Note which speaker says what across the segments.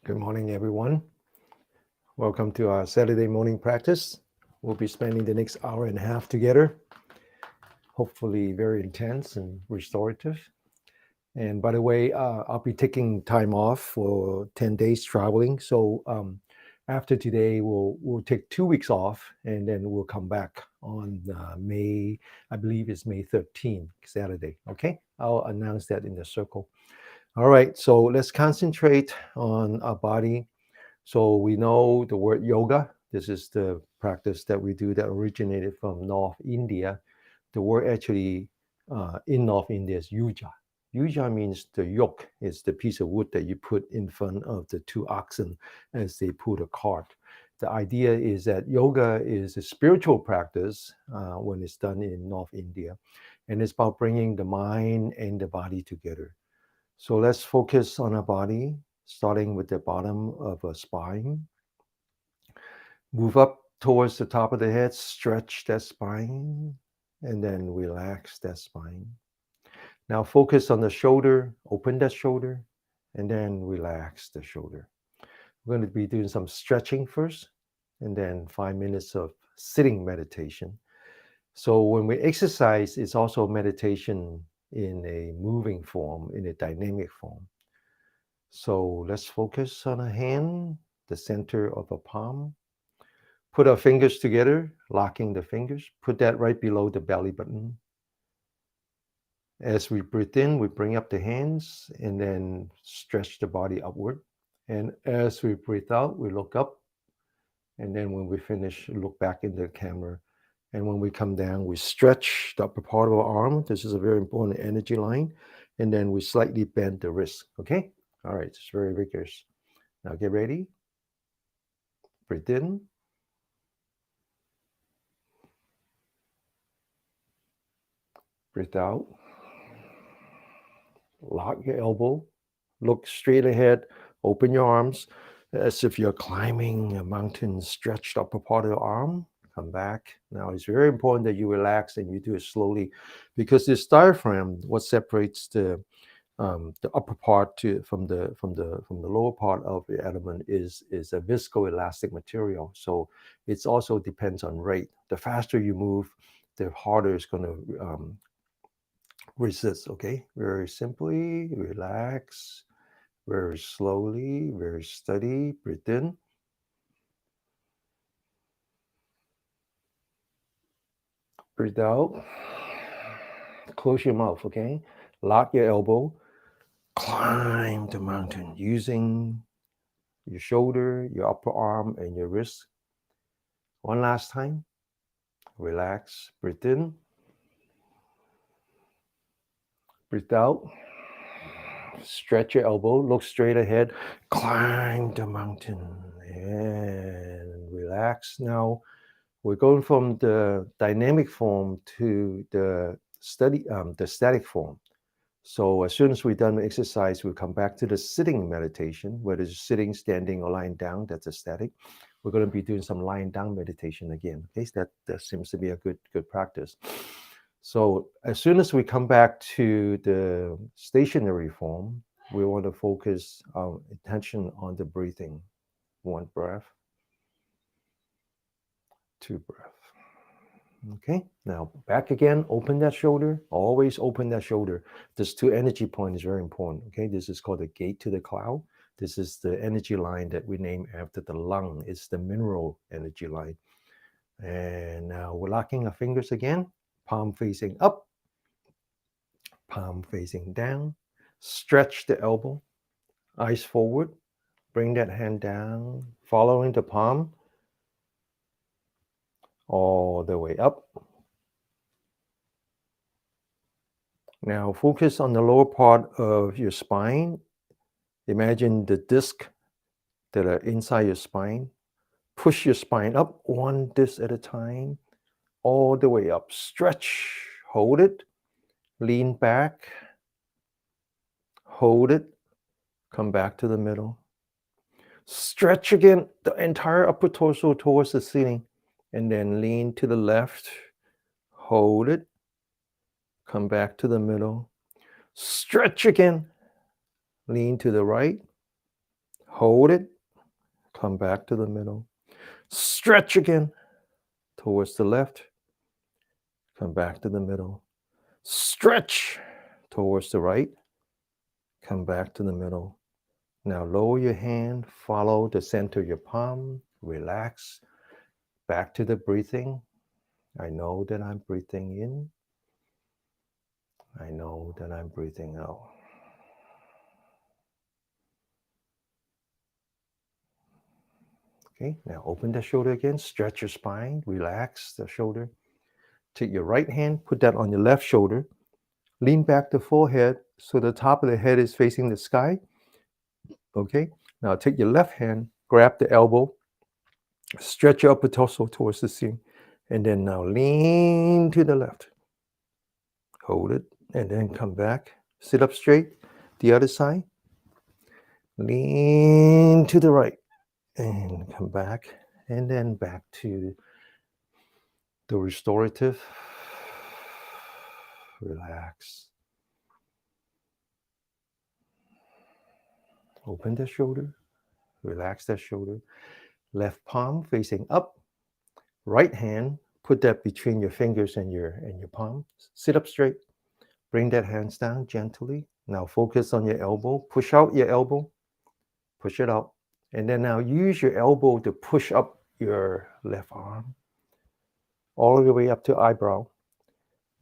Speaker 1: Good morning, everyone. Welcome to our Saturday morning practice. We'll be spending the next hour and a half together, hopefully very intense and restorative. And by the way, I'll be taking time off for 10 days traveling. So after today, we'll take 2 weeks off and then we'll come back on May, I believe it's May 13th, Saturday. Okay, I'll announce that in the circle. All right, so let's concentrate on our body. So we know the word yoga. This is the practice that we do that originated from North India. The word actually in North India is yuja. Yuja means the yoke. It's the piece of wood that you put in front of the two oxen as they pull the cart. The idea is that yoga is a spiritual practice when it's done in North India. And it's about bringing the mind and the body together. So let's focus on our body, starting with the bottom of a spine. Move up towards the top of the head, stretch that spine, and then relax that spine. Now focus on the shoulder, open that shoulder, and then relax the shoulder. We're going to be doing some stretching first, and then 5 minutes of sitting meditation. So when we exercise, it's also meditation in a moving form, in a dynamic form. So let's focus on a hand, the center of a palm. Put our fingers together, locking the fingers. Put that right below the belly button. As we breathe in, we bring up the hands and then stretch the body upward. And as we breathe out, we look up. And then when we finish, look back in the camera. And when we come down, we stretch the upper part of our arm. This is a very important energy line. And then we slightly bend the wrist. Okay? All right, it's very vigorous. Now get ready. Breathe in. Breathe out. Lock your elbow. Look straight ahead. Open your arms as if you're climbing a mountain. Stretch the upper part of your arm. Come back. Now it's very important that you relax and you do it slowly, because this diaphragm, what separates the upper part from the lower part of the abdomen is a viscoelastic material. So it also depends on rate. The faster you move, the harder it's going to resist. Okay, very simply relax, very slowly, very steady. Breathe in. Breathe out. Close your mouth. Okay, lock your elbow. Climb the mountain using your shoulder, your upper arm, and your wrist. One last time. Relax. Breathe in. Breathe out. Stretch your elbow. Look straight ahead. Climb the mountain and relax. Now we're going from the dynamic form to the static form. So as soon as we're done with exercise, we'll come back to the sitting meditation, whether it's sitting, standing, or lying down. That's a static. We're going to be doing some lying down meditation again. Okay, so that seems to be a good practice. So as soon as we come back to the stationary form, we want to focus our attention on the breathing. One breath, two breath. Okay, now back again, open that shoulder, always open that shoulder. This two energy point is very important. Okay, this is called the gate to the cloud. This is the energy line that we name after the lung. It's the mineral energy line. And now we're locking our fingers again, palm facing up, palm facing down. Stretch the elbow, eyes forward, bring that hand down, following the palm all the way up. Now focus on the lower part of your spine. Imagine the disc that are inside your spine. Push your spine up one disc at a time, all the way up. Stretch, hold it, lean back, hold it, come back to the middle. Stretch again, the entire upper torso towards the ceiling, and then lean to the left, hold it, come back to the middle. Stretch again, lean to the right, Hold it. Come back to the middle. Stretch again towards the left. Come back to the middle. Stretch towards the right. Come back to the middle. Now lower your hand. Follow the center of your palm. Relax. Back to the breathing. I know that I'm breathing in. I know that I'm breathing out. Okay, now open the shoulder again. Stretch your spine. Relax the shoulder. Take your right hand, put that on your left shoulder. Lean back the forehead so the top of the head is facing the sky. Okay, now take your left hand, grab the elbow, stretch your upper torso towards the ceiling, and then now lean to the left. Hold it, and then come back. Sit up straight. The other side. Lean to the right, and come back, and then back to the restorative. Relax. Open the shoulder. Relax that shoulder. Left palm facing up. Right hand, put that between your fingers and your palm. Sit up straight. Bring that hands down gently. Now focus on your elbow. Push out your elbow. Push it out. And then now use your elbow to push up your left arm all the way up to eyebrow.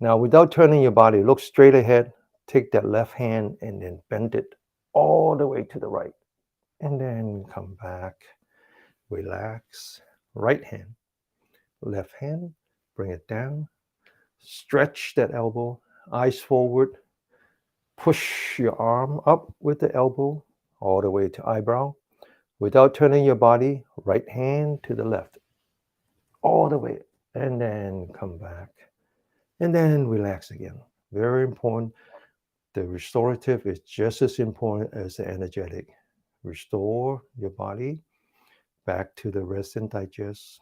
Speaker 1: Now without turning your body, look straight ahead. Take that left hand and then bend it all the way to the right. And then come back. Relax. Right hand. Left hand. Bring it down. Stretch that elbow. Eyes forward. Push your arm up with the elbow all the way to eyebrow. Without turning your body, right hand to the left. All the way. And then come back. And then relax again. Very important. The restorative is just as important as the energetic. Restore your body back to the rest and digest,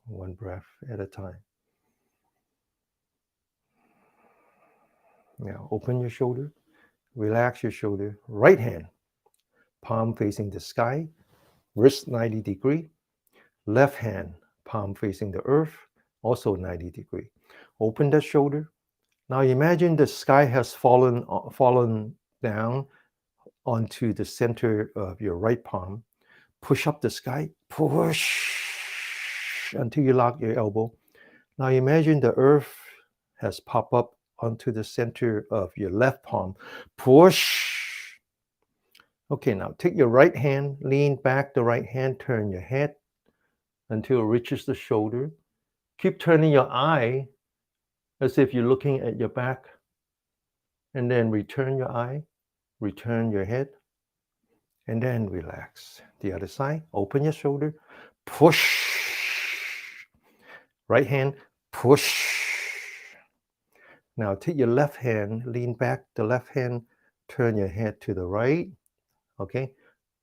Speaker 1: one breath at a time. Now open your shoulder, relax your shoulder, right hand, palm facing the sky, wrist 90 degree, left hand, palm facing the earth, also 90 degree. Open the shoulder. Now imagine the sky has fallen down onto the center of your right palm. Push up the sky, push until you lock your elbow. Now imagine the earth has popped up onto the center of your left palm. Push. Okay, now take your right hand, lean back the right hand, turn your head until it reaches the shoulder. Keep turning your eye as if you're looking at your back. And then return your eye, return your head, and then relax. The other side, open your shoulder, push. Right hand, push. Now take your left hand, lean back the left hand, turn your head to the right, okay?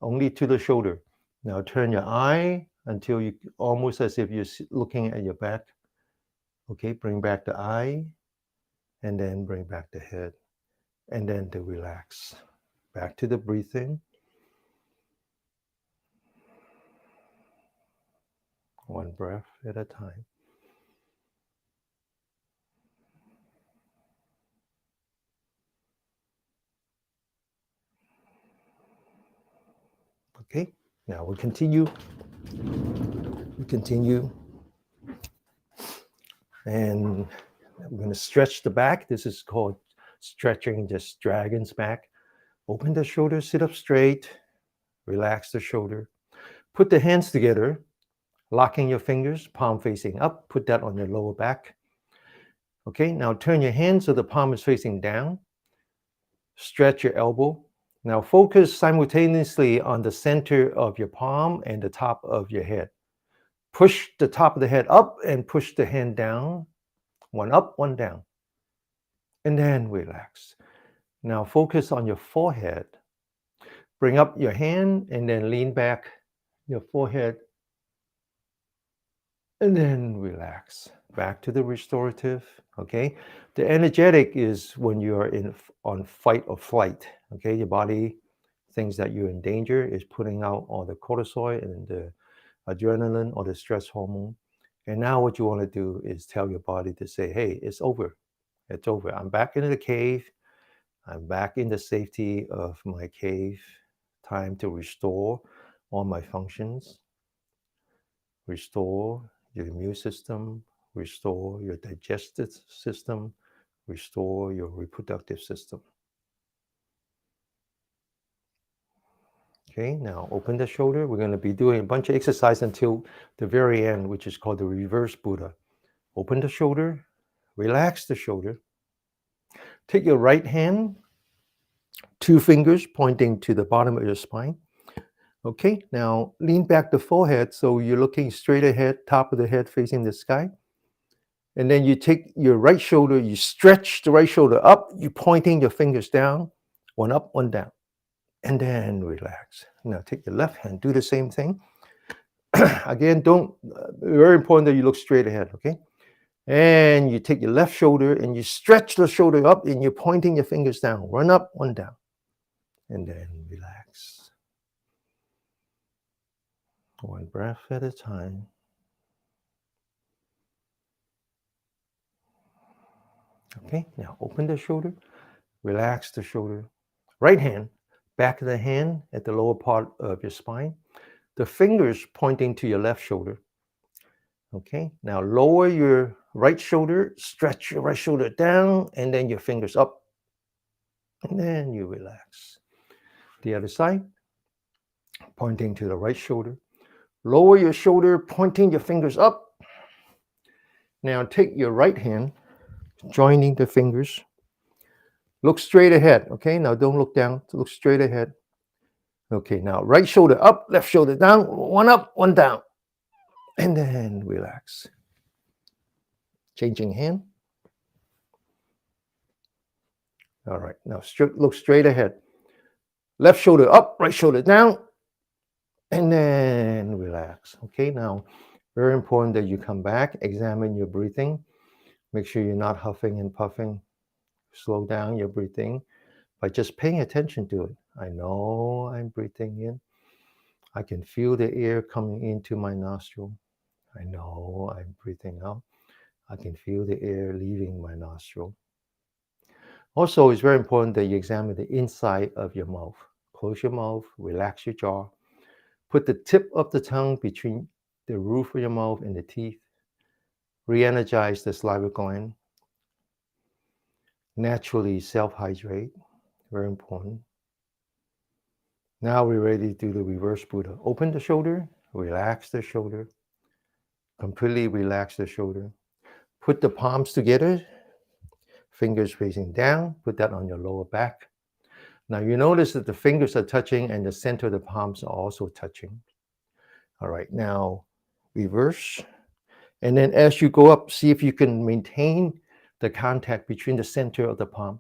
Speaker 1: Only to the shoulder. Now turn your eye until you almost as if you're looking at your back. Okay, bring back the eye, and then bring back the head, and then to relax. Back to the breathing. One breath at a time. Okay, now we continue. And we're going to stretch the back. This is called stretching just dragon's back. Open the shoulders, sit up straight, relax the shoulder. Put the hands together, locking your fingers, palm facing up. Put that on your lower back. Okay, now turn your hands so the palm is facing down. Stretch your elbow. Now focus simultaneously on the center of your palm and the top of your head. Push the top of the head up and push the hand down. One up, one down. And then relax. Now focus on your forehead. Bring up your hand and then lean back your forehead. And then relax. Back to the restorative. Okay. The energetic is when you're on fight or flight. Okay. Your body things that you're in danger, is putting out all the cortisol and the adrenaline or the stress hormone. And now what you want to do is tell your body to say, hey, it's over. It's over. I'm back into the cave. I'm back in the safety of my cave. Time to restore all my functions, restore your immune system, restore your digestive system, restore your reproductive system. Okay, now open the shoulder. We're going to be doing a bunch of exercise until the very end, which is called the reverse Buddha. Open the shoulder, relax the shoulder. Take your right hand, 2 fingers pointing to the bottom of your spine. Okay, now lean back the forehead so you're looking straight ahead, top of the head facing the sky. And then you take your right shoulder, you stretch the right shoulder up, you're pointing your fingers down, one up, one down. And then relax. Now take your left hand, do the same thing. Again, very important that you look straight ahead, okay? And you take your left shoulder and you stretch the shoulder up and you're pointing your fingers down, one up, one down. And then relax. One breath at a time. Okay, now open the shoulder, relax the shoulder. Right hand, back of the hand at the lower part of your spine. The fingers pointing to your left shoulder. Okay, now lower your right shoulder, stretch your right shoulder down, and then your fingers up. And then you relax. The other side, pointing to the right shoulder. Lower your shoulder, pointing your fingers up. Now take your right hand, joining the fingers. Look straight ahead, okay? Now don't look down, look straight ahead. Okay, now right shoulder up, left shoulder down, one up, one down. And then relax. Changing hand. All right, now look straight ahead. Left shoulder up, right shoulder down, and then relax. Okay, now very important that you come back, examine your breathing. Make sure you're not huffing and puffing. Slow down your breathing by just paying attention to it. I know I'm breathing in. I can feel the air coming into my nostril. I know I'm breathing out. I can feel the air leaving my nostril. Also, it's very important that you examine the inside of your mouth. Close your mouth, relax your jaw. Put the tip of the tongue between the roof of your mouth and the teeth. Re-energize the saliva gland. Naturally self-hydrate. Very important. Now we're ready to do the reverse Buddha. Open the shoulder, relax the shoulder. Completely relax the shoulder. Put the palms together, fingers facing down. Put that on your lower back. Now you notice that the fingers are touching and the center of the palms are also touching. All right, now reverse. And then as you go up, see if you can maintain the contact between the center of the palm.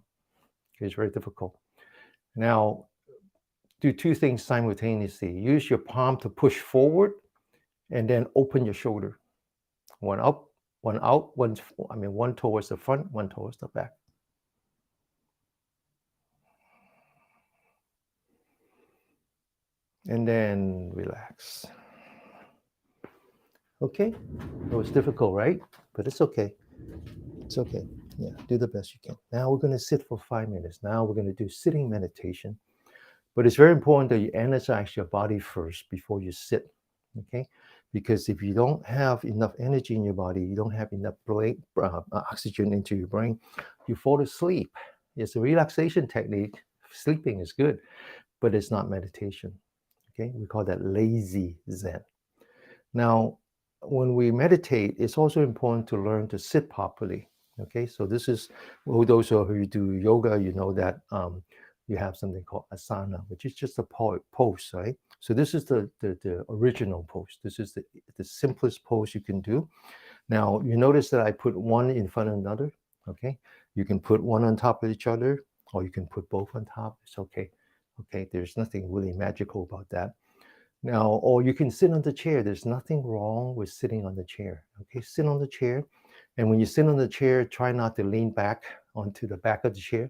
Speaker 1: It's very difficult. Now, do 2 things simultaneously. Use your palm to push forward and then open your shoulder. One up, one out, one towards the front, one towards the back. And then relax. Okay, it was difficult, right? But it's okay. It's okay. Yeah, do the best you can. Now we're going to sit for 5 minutes. Now we're going to do sitting meditation. But it's very important that you energize your body first before you sit, okay? Because if you don't have enough energy in your body, you don't have enough oxygen into your brain, you fall asleep. It's a relaxation technique. Sleeping is good, but it's not meditation, okay? We call that lazy Zen. Now, when we meditate, it's also important to learn to sit properly, okay? So this is, well, those of you who do yoga, you know that you have something called asana, which is just a pose, right? So this is the original pose. This is the simplest pose you can do. Now, you notice that I put one in front of another, okay? You can put one on top of each other, or you can put both on top. It's okay, okay? There's nothing really magical about that. Now, or you can sit on the chair. There's nothing wrong with sitting on the chair, okay? Sit on the chair. And when you sit on the chair, try not to lean back onto the back of the chair.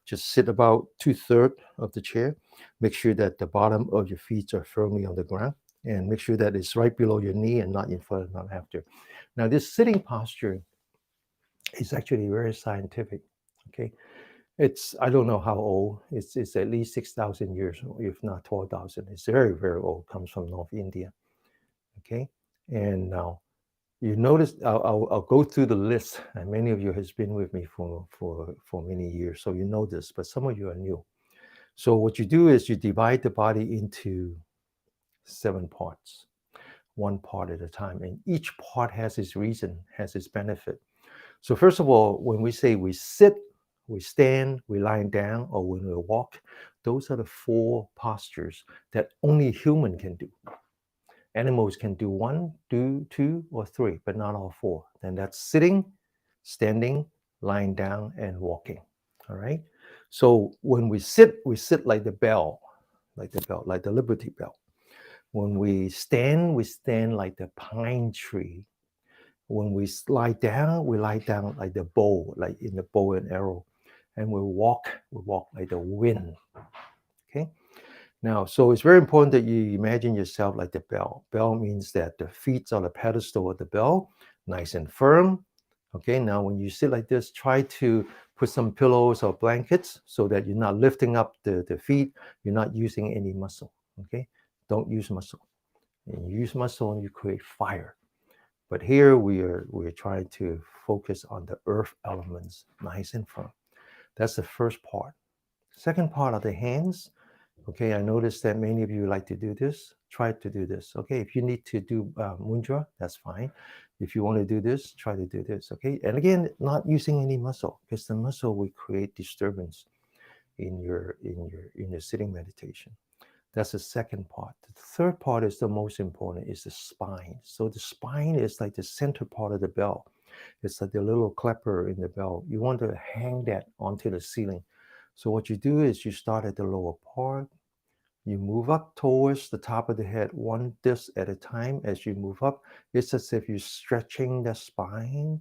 Speaker 1: Just sit about 2/3 of the chair. Make sure that the bottom of your feet are firmly on the ground, and make sure that it's right below your knee and not in front, not after. Now, this sitting posture is actually very scientific. Okay, it's, I don't know how old. It's at least 6,000 years, if not 12,000. It's very, very old. Comes from North India. Okay, and now you notice, I'll go through the list, and many of you has been with me for many years, so you know this, but some of you are new. So what you do is you divide the body into 7 parts, one part at a time, and each part has its reason, has its benefit. So first of all, when we say we sit, we stand, we lie down, or when we walk, those are the 4 postures that only human can do. Animals can do 1, do 2, or 3, but not all 4. And that's sitting, standing, lying down, and walking. All right. So when we sit like the bell, like the Liberty Bell. When we stand like the pine tree. When we lie down like the bow, like in the bow and arrow. And we walk like the wind. Okay. Now, so it's very important that you imagine yourself like the bell. Bell means that the feet on the pedestal of the bell, nice and firm. Okay, now when you sit like this, try to put some pillows or blankets so that you're not lifting up the feet. You're not using any muscle. Okay, don't use muscle. And you use muscle and you create fire. But here we're trying to focus on the earth elements, nice and firm. That's the first part. Second part are the hands. Okay, I noticed that many of you like to do this. Try to do this. Okay, if you need to do mudra, that's fine. If you want to do this, try to do this. Okay, and again, not using any muscle, because the muscle will create disturbance in your sitting meditation. That's the second part. The third part is the most important, is the spine. So the spine is like the center part of the bell. It's like the little clapper in the bell. You want to hang that onto the ceiling. So what you do is you start at the lower part. You move up towards the top of the head, one disc at a time. As you move up, it's as if you're stretching the spine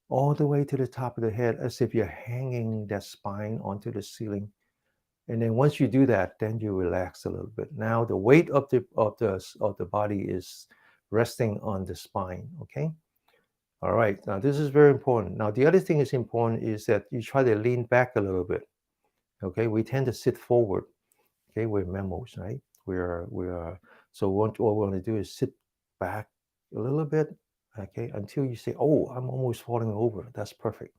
Speaker 1: all the way to the top of the head, as if you're hanging that spine onto the ceiling. And then once you do that, then you relax a little bit. Now the weight of the body is resting on the spine. Okay. All right. Now this is very important. Now the other thing is important is that you try to lean back a little bit. Okay. We tend to sit forward. Okay, we're mammals, right? We are. So what we want to do is sit back a little bit, okay, until you say, "Oh, I'm almost falling over." That's perfect.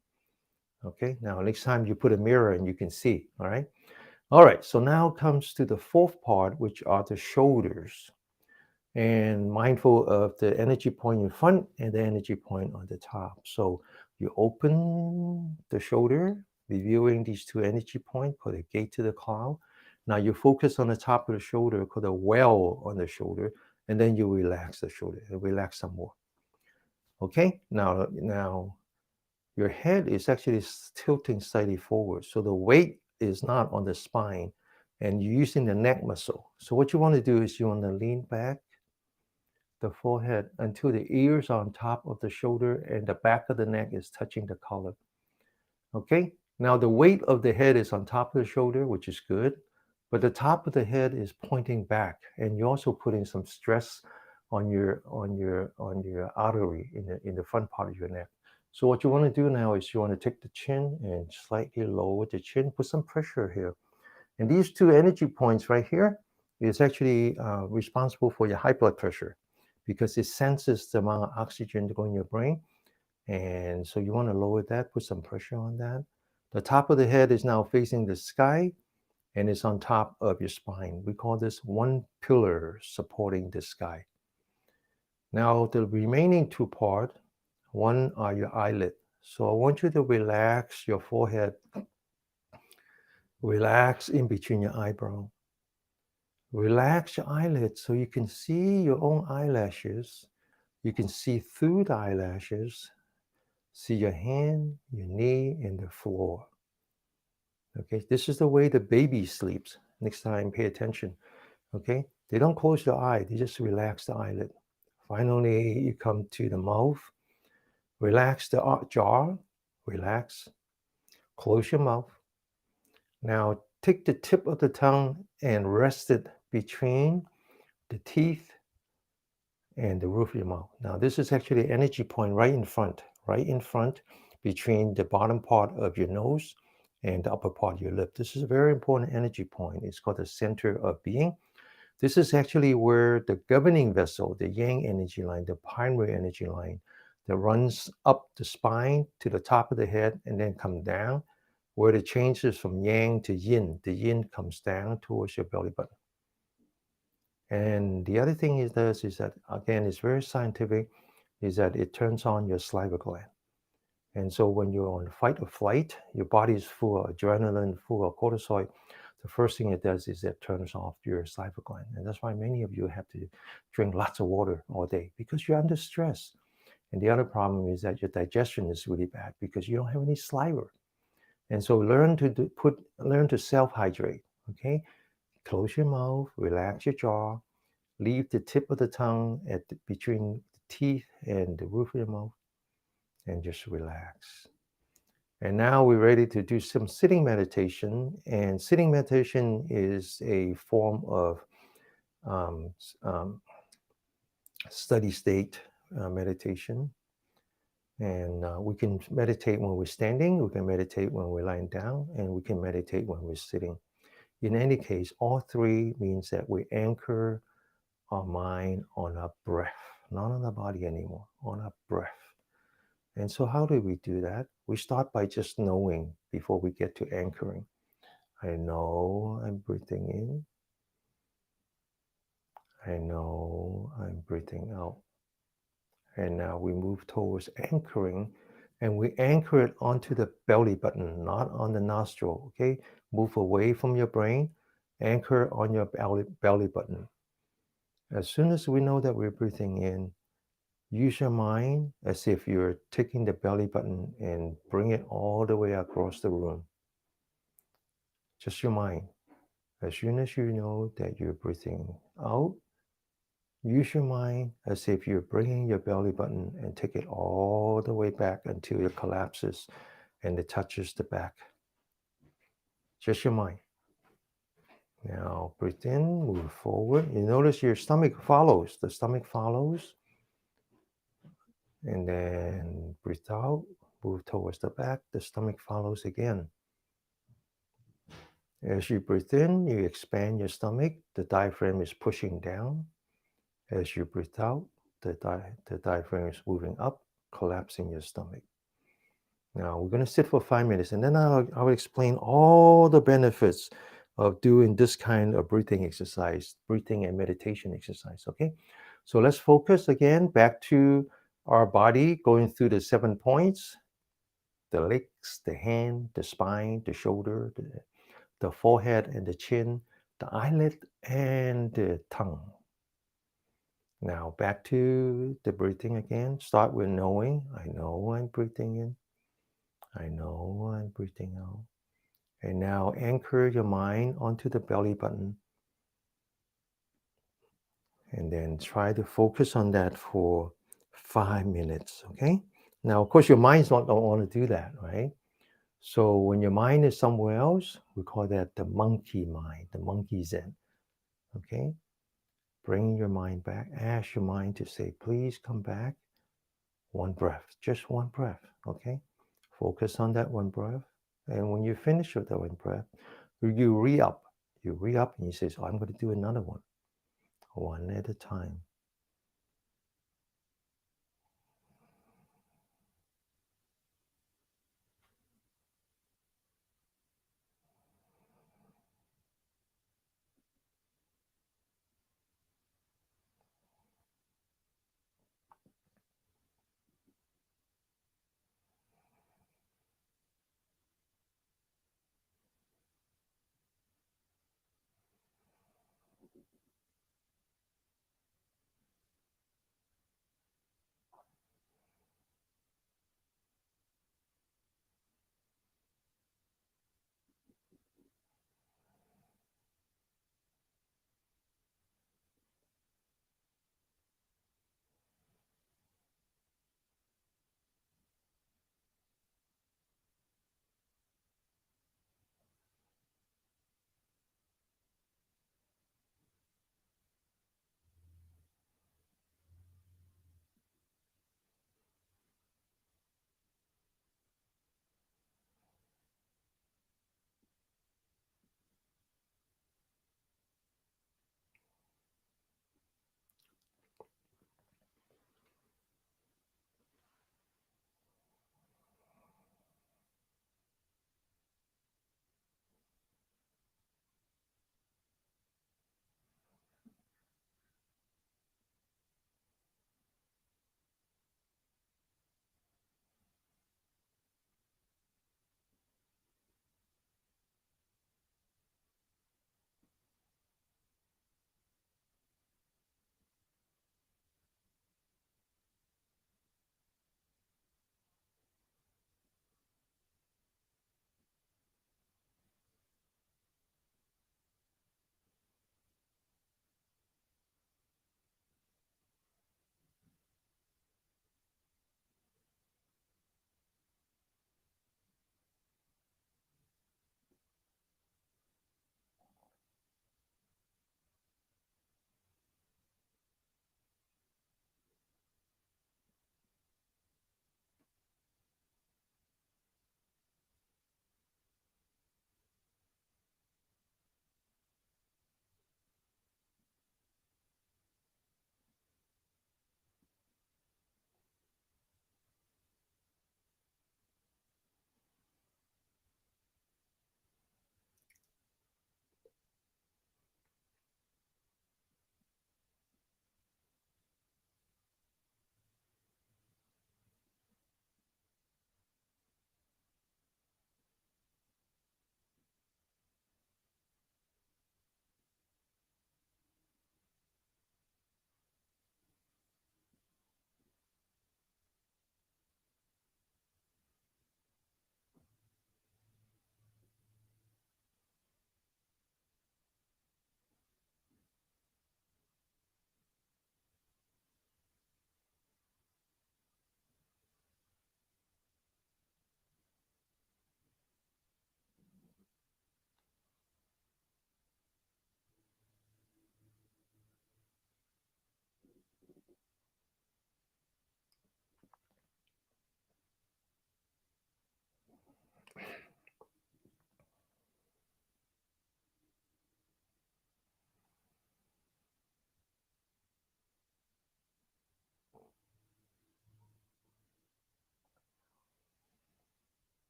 Speaker 1: Okay. Now next time you put a mirror and you can see. All right. All right. So now comes to the fourth part, which are the shoulders, and mindful of the energy point in front and the energy point on the top. So you open the shoulder, reviewing these 2 energy points, called a gate to the cloud. Now you focus on the top of the shoulder, called a well on the shoulder, and then you relax the shoulder and relax some more. Okay, now your head is actually tilting slightly forward. So the weight is not on the spine and you're using the neck muscle. So what you want to do is you want to lean back the forehead until the ears are on top of the shoulder and the back of the neck is touching the collar. Okay, now the weight of the head is on top of the shoulder, which is good, but the top of the head is pointing back, and you're also putting some stress on your artery in the front part of your neck. So what you want to do now is you want to take the chin and slightly lower the chin, put some pressure here. And these 2 energy points right here is actually responsible for your high blood pressure, because it senses the amount of oxygen going in your brain. And so you want to lower that, put some pressure on that. The top of the head is now facing the sky and it's on top of your spine. We call this one pillar supporting the sky. Now the remaining 2 parts, one are your eyelid. So I want you to relax your forehead, relax in between your eyebrow. Relax your eyelids so you can see your own eyelashes. You can see through the eyelashes. See your hand, your knee, and the floor. Okay, this is the way the baby sleeps. Next time, pay attention. Okay, they don't close their eye, they just relax the eyelid. Finally, you come to the mouth. Relax the jaw. Relax. Close your mouth. Now take the tip of the tongue and rest it between the teeth and the roof of your mouth. Now this is actually an energy point right in front between the bottom part of your nose and the upper part of your lip. This is a very important energy point. It's called the center of being. This is actually where the governing vessel, the yang energy line, the primary energy line that runs up the spine to the top of the head and then come down, where it changes from yang to yin. The yin comes down towards your belly button. And the other thing it does is that, again, it's very scientific, is that it turns on your saliva gland. And so when you're on fight or flight, your body is full of adrenaline, full of cortisol. The first thing it does is it turns off your saliva gland. And that's why many of you have to drink lots of water all day, because you're under stress. And the other problem is that your digestion is really bad because you don't have any saliva. And so learn to self-hydrate, okay? Close your mouth, relax your jaw, leave the tip of the tongue between the teeth and the roof of your mouth, and just relax. And now we're ready to do some sitting meditation. And sitting meditation is a form of um, steady state meditation. And we can meditate when we're standing, we can meditate when we're lying down, and we can meditate when we're sitting. In any case, all three means that we anchor our mind on our breath, not on the body anymore, on our breath. And so how do we do that? We start by just knowing before we get to anchoring. I know I'm breathing in. I know I'm breathing out. And now we move towards anchoring, and we anchor it onto the belly button, not on the nostril, okay? Move away from your brain, anchor on your belly button. As soon as we know that we're breathing in, use your mind as if you're taking the belly button and bring it all the way across the room. Just your mind. As soon as you know that you're breathing out, use your mind as if you're bringing your belly button and take it all the way back until it collapses and it touches the back. Just your mind. Now breathe in, move forward. You notice your stomach follows. The stomach follows. And then breathe out, move towards the back. The stomach follows again. As you breathe in, you expand your stomach. The diaphragm is pushing down. As you breathe out, the diaphragm is moving up, collapsing your stomach. Now we're going to sit for 5 minutes, and then I'll explain all the benefits of doing this kind of breathing exercise, breathing and meditation exercise, okay? So let's focus again back to our body, going through the 7 points, the legs, the hand, the spine, the shoulder, the forehead and the chin, the eyelid, and the tongue. Now back to the breathing again. Start with knowing. I know I'm breathing in. I know I'm breathing out. And now anchor your mind onto the belly button. And then try to focus on that for 5 minutes, okay? Now, of course, your mind's not going to want to do that, right? So when your mind is somewhere else, we call that the monkey mind, the monkey zen, okay? Bring your mind back. Ask your mind to say, please come back. One breath, just one breath, okay? Focus on that one breath. And when you finish with that one breath, you re-up. You re-up and you say, so I'm going to do another one at a time.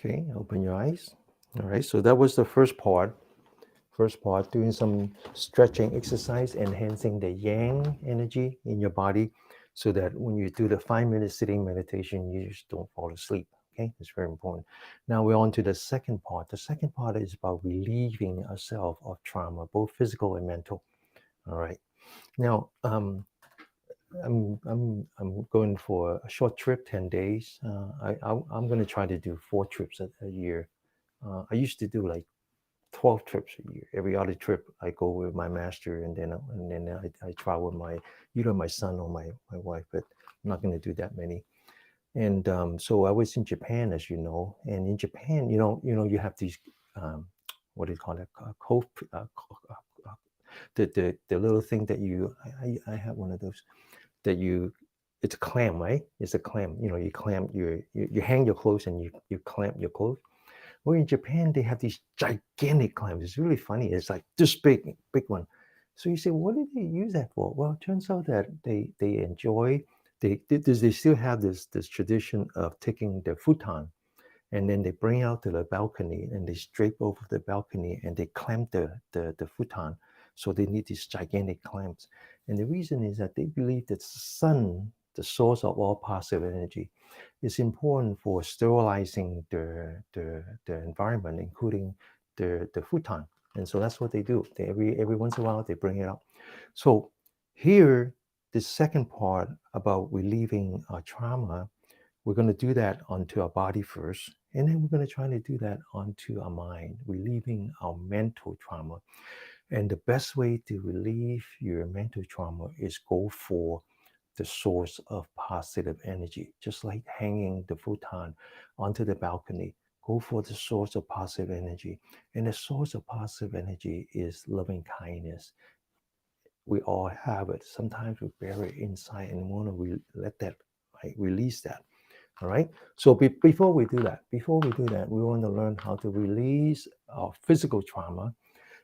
Speaker 1: Okay, open your eyes. All right, so that was the first part. First part, doing some stretching exercise, enhancing the yang energy in your body so that when you do the 5 minute sitting meditation, you just don't fall asleep. Okay, it's very important. Now we're on to the second part. The second part is about relieving ourselves of trauma, both physical and mental. All right. Now, I'm going for a short trip, 10 days. I'm going to try to do 4 trips a year. I used to do like 12 trips a year. Every other trip, I go with my master, and then I travel with my either my son or my wife. But I'm not going to do that many. And so I was in Japan, as you know, and in Japan, you have these what do you call it? The little thing that I have one of those that you it's a clam, right? It's a clam. You clamp you hang your clothes and you clamp your clothes. Well, in Japan, they have these gigantic clams. It's really funny. It's like this big one. So you say, what did they use that for? Well, it turns out that they enjoy they still have this tradition of taking their futon and then they bring out to the balcony and they drape over the balcony and they clamp the futon. So they need these gigantic clamps. And the reason is that they believe that the sun, the source of all positive energy, is important for sterilizing the environment, including the futon. And so that's what they do. Every once in a while they bring it up. So here, the second part about relieving our trauma, we're going to do that onto our body first, and then we're going to try to do that onto our mind, relieving our mental trauma. And the best way to relieve your mental trauma is go for the source of positive energy, just like hanging the futon onto the balcony. Go for the source of positive energy. And the source of positive energy is loving kindness. We all have it. Sometimes we bury it inside and want to let that, right, release that. All right. So before we do that, we want to learn how to release our physical trauma,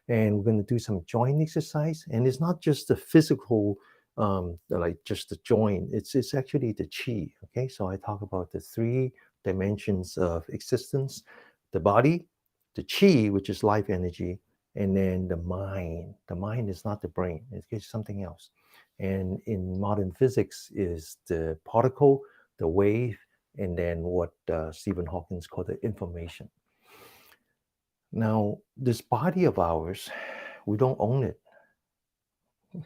Speaker 1: and we're going to do some joint exercise. And it's not just the physical, like just the joint. It's actually the chi. Okay. So I talk about the 3 dimensions of existence: the body, the chi, which is life energy, and then the mind. The mind is not the brain. It's something else. And in modern physics is the particle, the wave, and then what Stephen Hawking called the information. Now, this body of ours, we don't own it.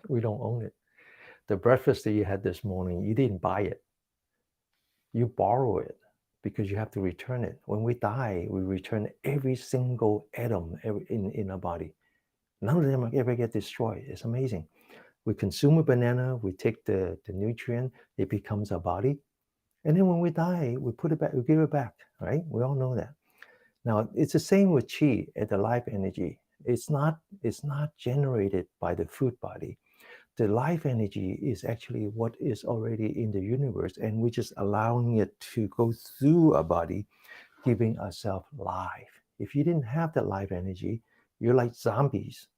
Speaker 1: We don't own it. The breakfast that you had this morning, you didn't buy it. You borrow it because you have to return it. When we die, we return every single atom in our body. None of them ever get destroyed. It's amazing. We consume a banana, we take the nutrient, it becomes our body. And then when we die, we put it back, we give it back, right? We all know that. Now it's the same with chi and the life energy. It's not generated by the food body. The life energy is actually what is already in the universe, and we're just allowing it to go through our body, giving ourselves life. If you didn't have that life energy, you're like zombies,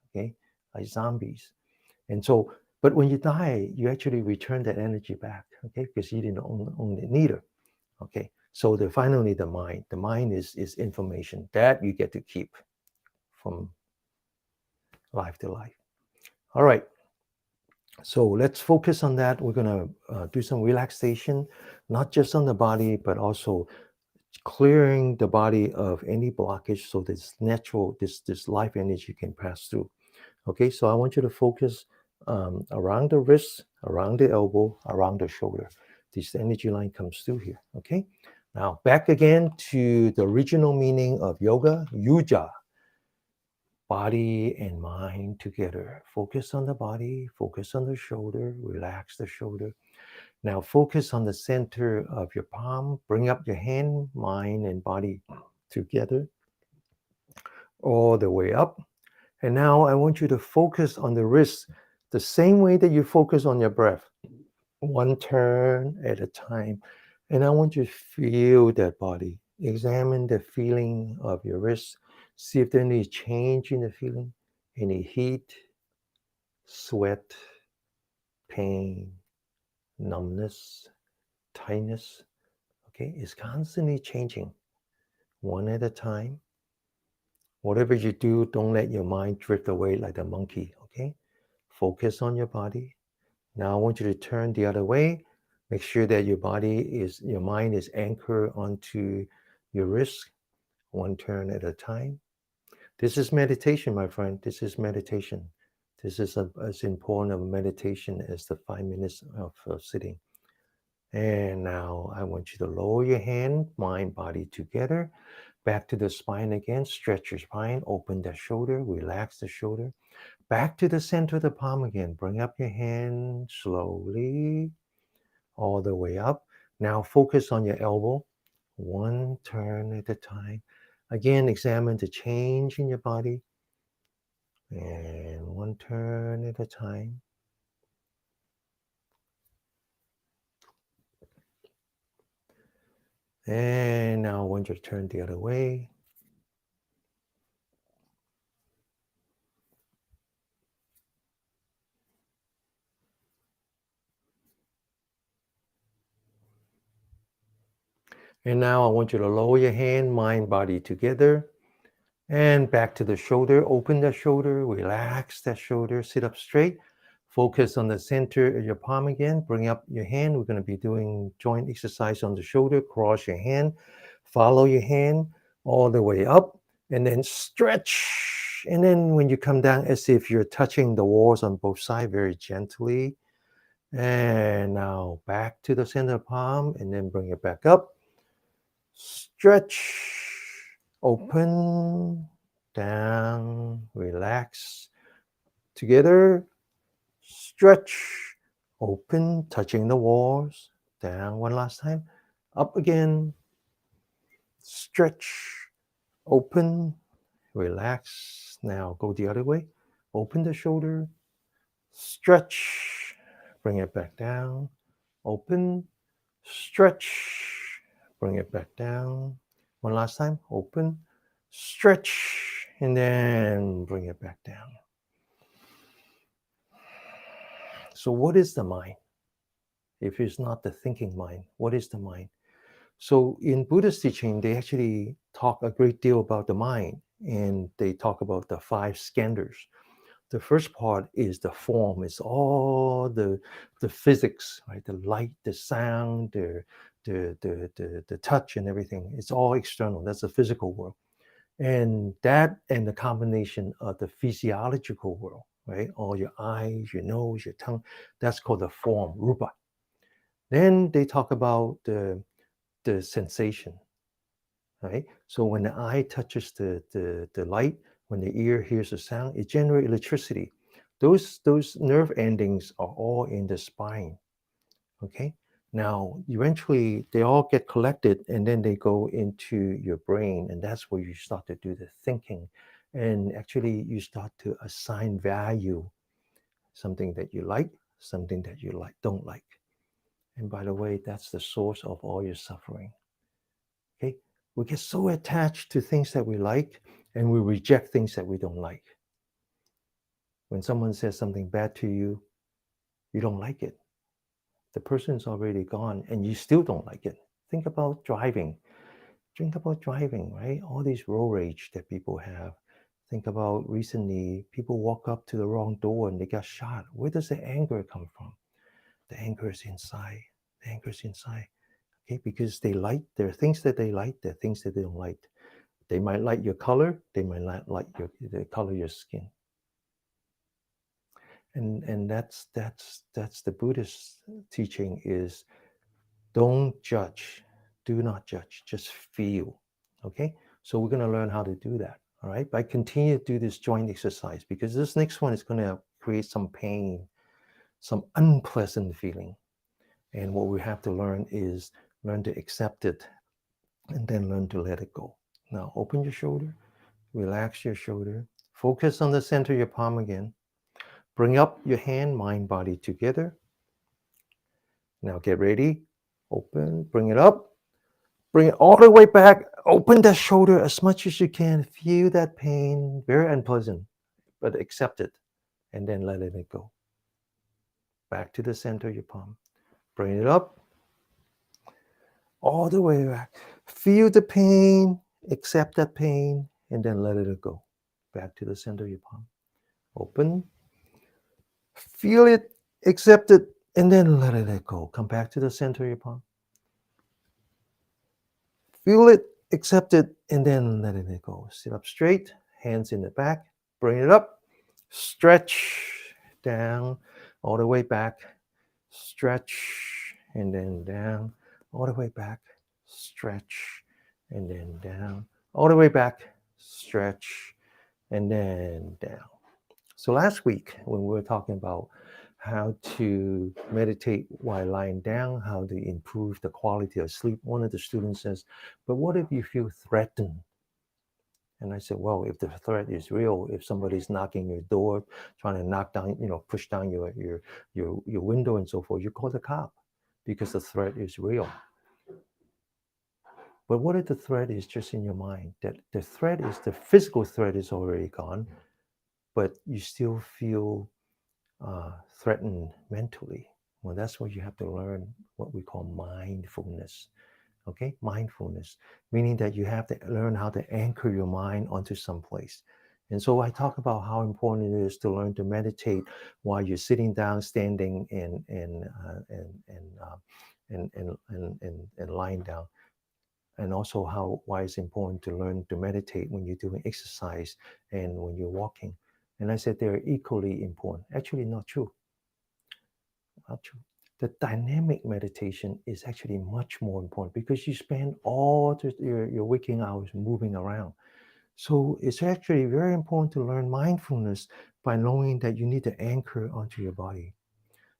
Speaker 1: okay? Like zombies. And so, but when you die, you actually return that energy back, okay? Because you didn't own it neither. Okay, so finally the mind. The mind is information that you get to keep from life to life. All right, so let's focus on that. We're gonna do some relaxation, not just on the body, but also clearing the body of any blockage so this natural, this life energy can pass through. Okay, so I want you to focus around the wrist, around the elbow, around the shoulder. This energy line comes through here. Okay, now back again to the original meaning of yoga, yuja. Body and mind together. Focus on the body, focus on the shoulder, relax the shoulder. Now focus on the center of your palm. Bring up your hand, mind, and body together all the way up. And now I want you to focus on the wrist the same way that you focus on your breath, one turn at a time. And I want you to feel that body. Examine the feeling of your wrist. See if there's any change in the feeling, any heat, sweat, pain, numbness, tightness. Okay, it's constantly changing. one at a time. Whatever you do, don't let your mind drift away like a monkey, okay? Focus on your body. Now I want you to turn the other way. Make sure that your mind is anchored onto your wrist, one turn at a time. This is meditation, my friend. This is meditation. This is as important of meditation as the 5 minutes of sitting. And now I want you to lower your hand, mind, body together. Back to the spine again. Stretch your spine. Open the shoulder. Relax the shoulder. Back to the center of the palm again. Bring up your hand slowly all the way up. Now focus on your elbow. One turn at a time. Again, examine the change in your body. And one turn at a time. And now I want you to turn the other way. And now I want you to lower your hand, mind, body together. And back to the shoulder. Open the shoulder. Relax that shoulder. Sit up straight. Focus on the center of your palm again. Bring up your hand. We're going to be doing joint exercise on the shoulder. Cross your hand. Follow your hand all the way up. And then stretch. And then when you come down, as if you're touching the walls on both sides very gently. And now back to the center palm. And then bring it back up. Stretch, open, down, relax. Together, stretch, open, touching the walls. Down one last time. Up again. Stretch, open, relax. Now go the other way. Open the shoulder. Stretch, bring it back down. Open, stretch, bring it back down. One last time. Open, stretch, and then bring it back down. So what is the mind? If it's not the thinking mind, what is the mind? So in Buddhist teaching, they actually talk a great deal about the mind, and they talk about the 5 skandhas. The first part is the form. It's all the physics, right? The light, the sound, the touch, and everything. It's all external. That's the physical world, and that and the combination of the physiological world, right? All your eyes, your nose, your tongue. That's called the form, rupa. Then they talk about the sensation, right? So when the eye touches the light, when the ear hears the sound, it generates electricity. Those nerve endings are all in the spine. Okay. Now, eventually, they all get collected, and then they go into your brain, and that's where you start to do the thinking, and actually, you start to assign value, something that you like, something that you don't like. And by the way, that's the source of all your suffering. Okay. We get so attached to things that we like, and we reject things that we don't like. When someone says something bad to you, you don't like it. The person's already gone, and you still don't like it. Think about driving. Think about driving, right? All these road rage that people have. Think about recently, people walk up to the wrong door and they got shot. Where does the anger come from? The anger is inside. The anger is inside. Okay, because there are things that they like, there are things that they don't like. They might like your color, they might not like the color of your skin. And that's the Buddhist teaching is don't judge, do not judge, just feel. Okay, so we're going to learn how to do that. All right, but continue to do this joint exercise, because this next one is going to create some pain, some unpleasant feeling, and what we have to learn is learn to accept it, and then learn to let it go. Now open your shoulder, relax your shoulder, focus on the center of your palm again. Bring up your hand, mind, body together. Now get ready. Open, bring it up. Bring it all the way back. Open that shoulder as much as you can. Feel that pain, very unpleasant, but accept it, and then let it go. Back to the center of your palm. Bring it up all the way back. Feel the pain, accept that pain, and then let it go. Back to the center of your palm. Open, feel it, accept it, and then let it go. Come back to the center of your palm. Feel it, accept it, and then let it go. Sit up straight, hands in the back, bring it up, stretch down, all the way back, stretch, and then down, all the way back, stretch, and then down, all the way back, stretch, and then down. So last week, when we were talking about how to meditate while lying down, how to improve the quality of sleep, one of the students says, but what if you feel threatened? And I said, well, if the threat is real, if somebody's knocking your door, trying to knock down, push down your window and so forth, you call the cop because the threat is real. But what if the threat is just in your mind? That the threat is the physical threat is already gone, but you still feel threatened mentally. Well, that's where you have to learn what we call mindfulness. Okay, mindfulness, meaning that you have to learn how to anchor your mind onto some place. And so I talk about how important it is to learn to meditate while you're sitting down, standing, and lying down, and also how why it's important to learn to meditate when you're doing exercise and when you're walking. And I said they're equally important. Actually, not true. Not true. The dynamic meditation is actually much more important because you spend all your waking hours moving around. So it's actually very important to learn mindfulness by knowing that you need to anchor onto your body.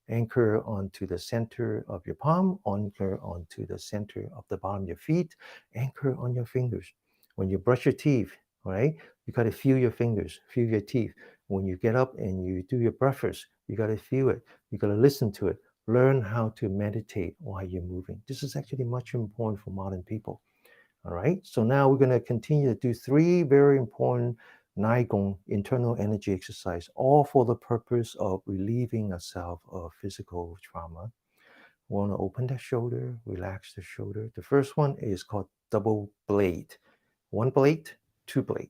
Speaker 1: Anchor onto the center of your palm, anchor onto the center of the bottom of your feet, anchor on your fingers. When you brush your teeth, right, you got to feel your fingers, feel your teeth. When you get up and you do your breakfast, you got to feel it. You got to listen to it. Learn how to meditate while you're moving. This is actually much important for modern people. All right. So now we're going to continue to do three very important Nigong internal energy exercise, all for the purpose of relieving ourselves of physical trauma. We want to open the shoulder, relax the shoulder. The first one is called double blade. One blade, two blade.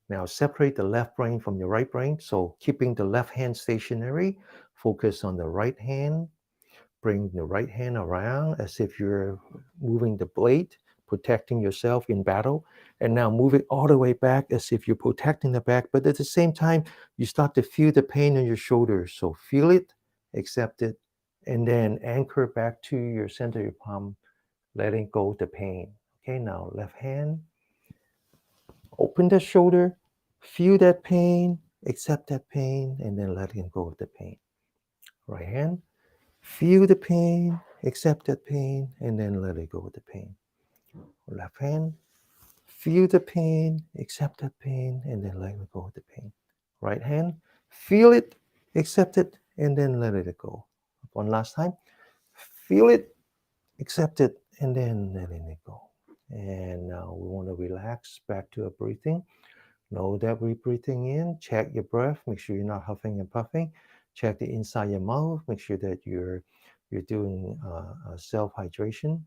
Speaker 1: Now separate the left brain from your right brain. So keeping the left hand stationary, focus on the right hand. Bring the right hand around as if you're moving the blade, protecting yourself in battle. And now move it all the way back as if you're protecting the back. But at the same time, you start to feel the pain in your shoulders. So feel it, accept it, and then anchor back to your center of your palm, letting go of the pain. Okay, now left hand, open the shoulder, feel that pain, accept that pain, and then letting go of the pain. Right hand, feel the pain, accept that pain, and then let it go with the pain. Left hand, feel the pain, accept that pain, and then let it go with the pain. Right hand, feel it, accept it, and then let it go. One last time, feel it, accept it, and then letting it go. And now we want to relax back to our breathing. Know that we're breathing in, check your breath, make sure you're not huffing and puffing. Check the inside your mouth, make sure that you're doing self hydration.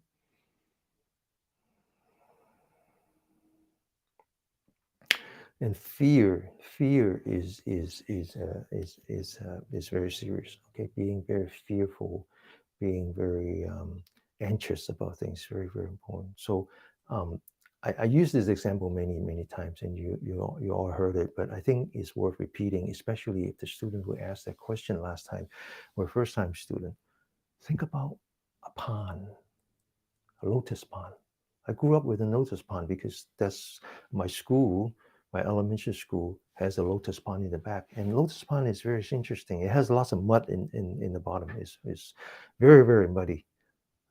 Speaker 1: And fear is very serious. Okay, being very fearful, being very anxious about things, very important. So um, I use this example many times, and you all heard it, but I think it's worth repeating, especially if the student who asked that question last time were first time student. Think about a pond, a lotus pond. I grew up with a lotus pond because that's my school. My elementary school has a lotus pond in the back, and lotus pond is very interesting. It has lots of mud in the bottom. It's very muddy.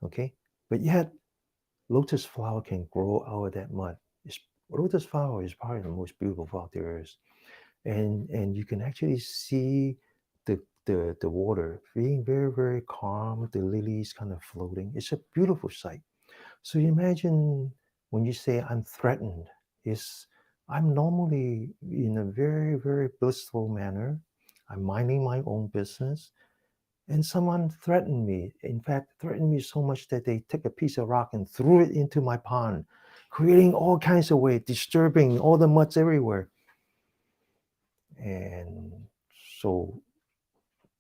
Speaker 1: Okay, but yet lotus flower can grow out of that mud. Lotus flower is probably the most beautiful flower there is, and you can actually see the water being very calm. The lilies kind of floating. It's a beautiful sight. So you imagine when you say I'm threatened, is I'm normally in a very blissful manner. I'm minding my own business, and someone threatened me. In fact, threatened me so much that they took a piece of rock and threw it into my pond. creating all kinds of weight, disturbing all the mud's everywhere. And so,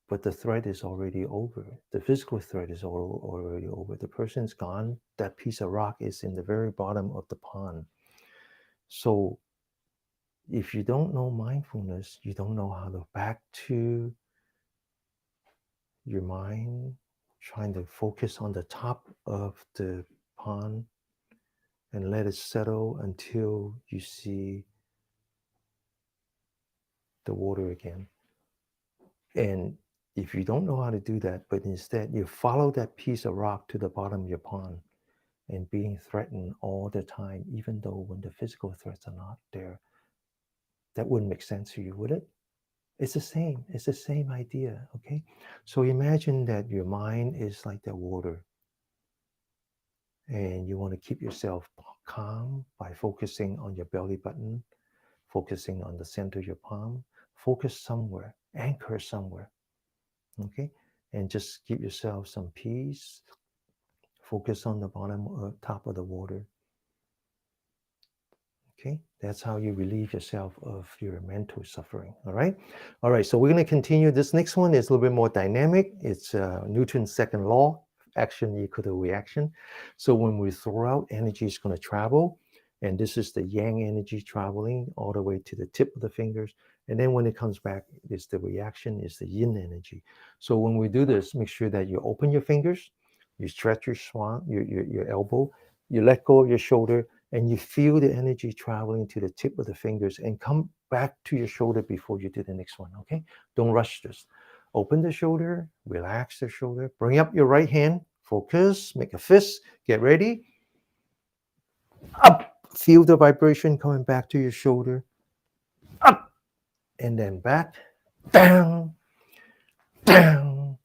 Speaker 1: but the threat is already over. The physical threat is already over. The person's gone. That piece of rock is in the very bottom of the pond. So if you don't know mindfulness, you don't know how to back to your mind, trying to focus on the top of the pond and let it settle until you see the water again. And if you don't know how to do that, but instead you follow that piece of rock to the bottom of your pond and being threatened all the time, even though when the physical threats are not there, that wouldn't make sense to you, would it? It's the same. It's the same idea. Okay. So imagine that your mind is like the water and you want to keep yourself calm by focusing on your belly button, focusing on the center of your palm, focus somewhere, anchor somewhere. Okay. And just give yourself some peace. Focus on the bottom or top of the water. Okay, that's how you relieve yourself of your mental suffering. All right. So we're going to continue. This next one is a little bit more dynamic. It's Newton's second law: action equal to reaction. So when we throw out, energy is going to travel, and this is the yang energy traveling all the way to the tip of the fingers. And then when it comes back, it's the reaction, is the yin energy. So when we do this, make sure that you open your fingers, you stretch your swan, your elbow, you let go of your shoulder, and you feel the energy traveling to the tip of the fingers and come back to your shoulder before you do the next one. Okay, don't rush this. Open the shoulder, relax the shoulder, bring up your right hand, focus, make a fist, get ready, up, feel the vibration coming back to your shoulder, up, and then back, down, down,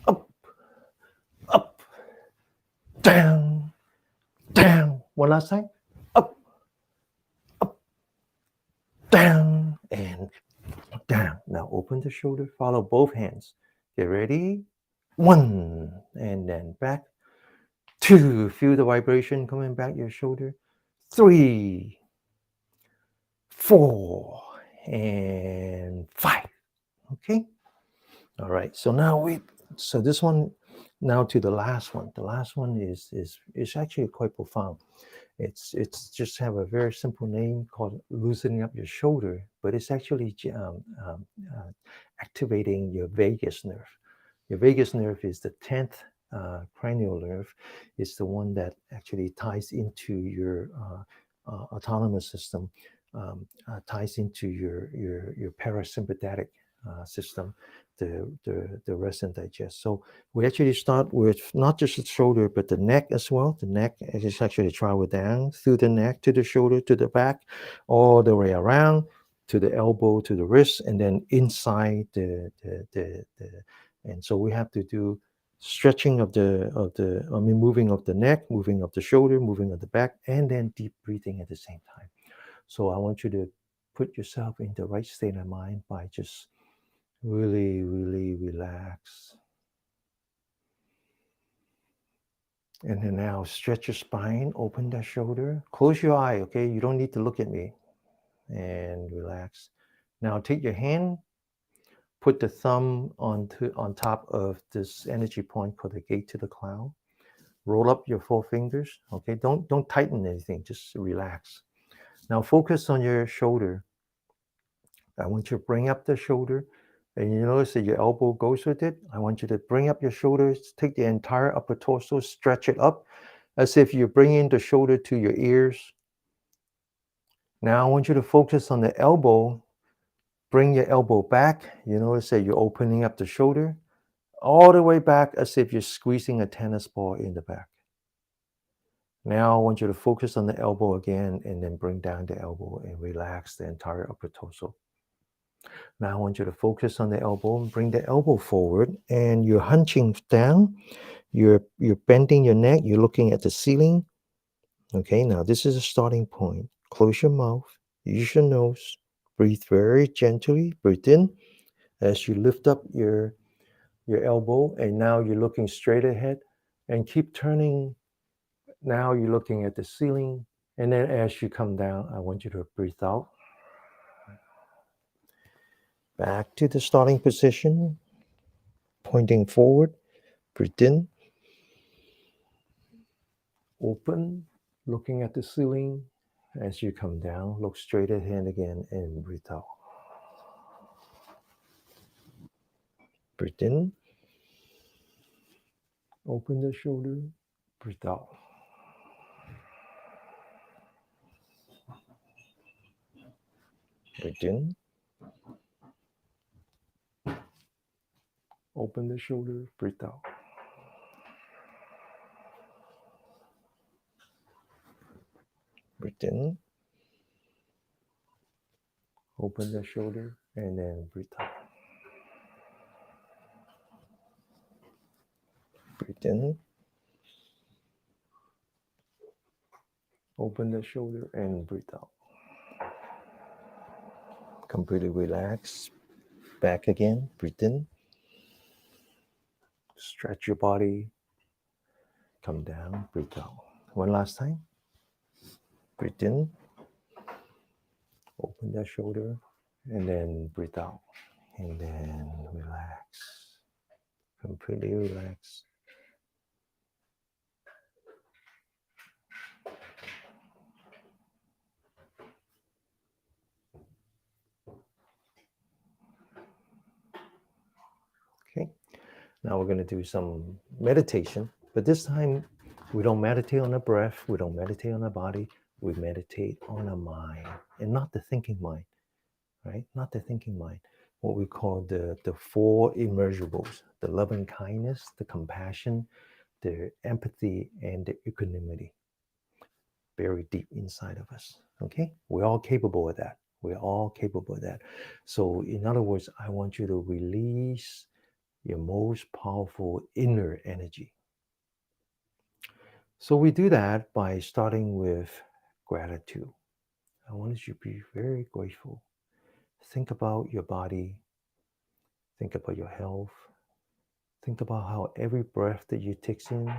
Speaker 1: up, up, down, down. One last time, up, up, down, and down. Now open the shoulder, follow both hands. Get ready. One, and then back. Two, feel the vibration coming back your shoulder. Three, four, and five. Okay. All right. So this one, now to the last one. The last one is actually quite profound. It's just have a very simple name called loosening up your shoulder, but it's actually activating your vagus nerve. Your vagus nerve is the 10th cranial nerve. It's the one that actually ties into your autonomous system, ties into your parasympathetic system, the rest and digest. So we actually start with not just the shoulder, but the neck as well. The neck is actually travel down through the neck to the shoulder to the back, all the way around to the elbow to the wrist, and then inside the and so we have to do stretching moving of the neck, moving of the shoulder, moving of the back, and then deep breathing at the same time. So I want you to put yourself in the right state of mind by just really, really relax. And then now stretch your spine, open that shoulder, close your eye, okay? You don't need to look at me. And relax. Now take your hand, put the thumb on top of this energy point called the gate to the cloud. Roll up your four fingers, okay? Don't tighten anything, just relax. Now focus on your shoulder. I want you to bring up the shoulder, and you notice that your elbow goes with it. I want you to bring up your shoulders, take the entire upper torso, stretch it up as if you're bringing the shoulder to your ears. Now I want you to focus on the elbow. Bring your elbow back. You notice that you're opening up the shoulder all the way back as if you're squeezing a tennis ball in the back. Now I want you to focus on the elbow again and then bring down the elbow and relax the entire upper torso. Now I want you to focus on the elbow and bring the elbow forward, and you're hunching down. You're bending your neck. You're looking at the ceiling. Okay, now this is a starting point. Close your mouth. Use your nose. Breathe very gently. Breathe in as you lift up your elbow, and now you're looking straight ahead, and keep turning. Now you're looking at the ceiling. And then as you come down, I want you to breathe out. Back to the starting position, pointing forward. Breathe in. Open, looking at the ceiling. As you come down, look straight ahead again and breathe out. Breathe in. Open the shoulder. Breathe out. Breathe in. Open the shoulder. Breathe out. Breathe in. Open the shoulder and then breathe out. Breathe in. Open the shoulder and breathe out. Completely relax. Back again. Breathe in. Stretch your body. Come down. Breathe out. One last time. Breathe in. Open the shoulder and then breathe out. And then relax. Completely relax. Okay. Now we're going to do some meditation, but this time we don't meditate on the breath, we don't meditate on the body, we meditate on the mind, and not the thinking mind, right? Not the thinking mind. What we call the four immeasurables: the loving kindness, the compassion, the empathy, and the equanimity. Buried deep inside of us. Okay, we're all capable of that. We're all capable of that. So, in other words, I want you to release your most powerful inner energy. So we do that by starting with gratitude. I want you to be very grateful. Think about your body. Think about your health. Think about how every breath that you take in,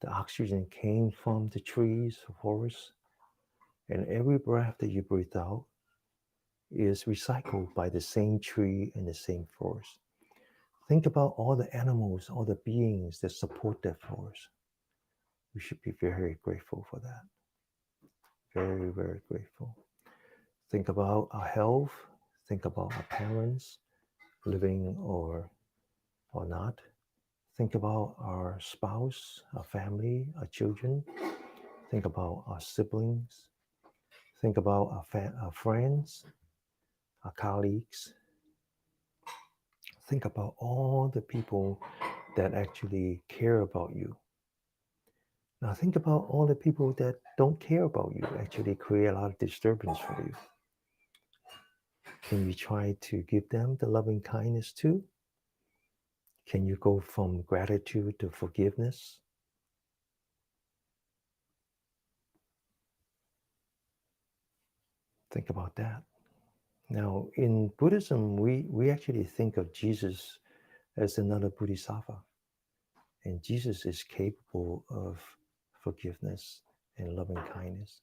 Speaker 1: the oxygen came from the trees, the forests, and every breath that you breathe out is recycled by the same tree and the same forest. Think about all the animals, all the beings that support that forest. We should be very grateful for that. Very, very grateful. Think about our health. Think about our parents, living or not. Think about our spouse, our family, our children. Think about our siblings. Think about our friends, our colleagues. Think about all the people that actually care about you. Now think about all the people that don't care about you, actually create a lot of disturbance for you. Can you try to give them the loving kindness too? Can you go from gratitude to forgiveness? Think about that. Now, in Buddhism, we actually think of Jesus as another Bodhisattva. And Jesus is capable of forgiveness and loving kindness.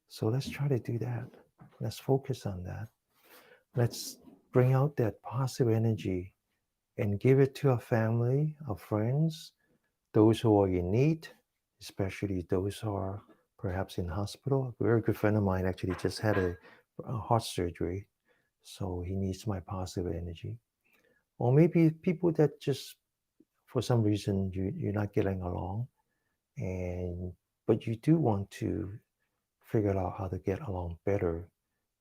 Speaker 1: So let's try to do that. Let's focus on that. Let's bring out that positive energy and give it to our family, our friends, those who are in need, especially those who are perhaps in hospital. A very good friend of mine actually just had a heart surgery, so he needs my positive energy. Or maybe people that just, for some reason, you're not getting along, but you do want to figure out how to get along better.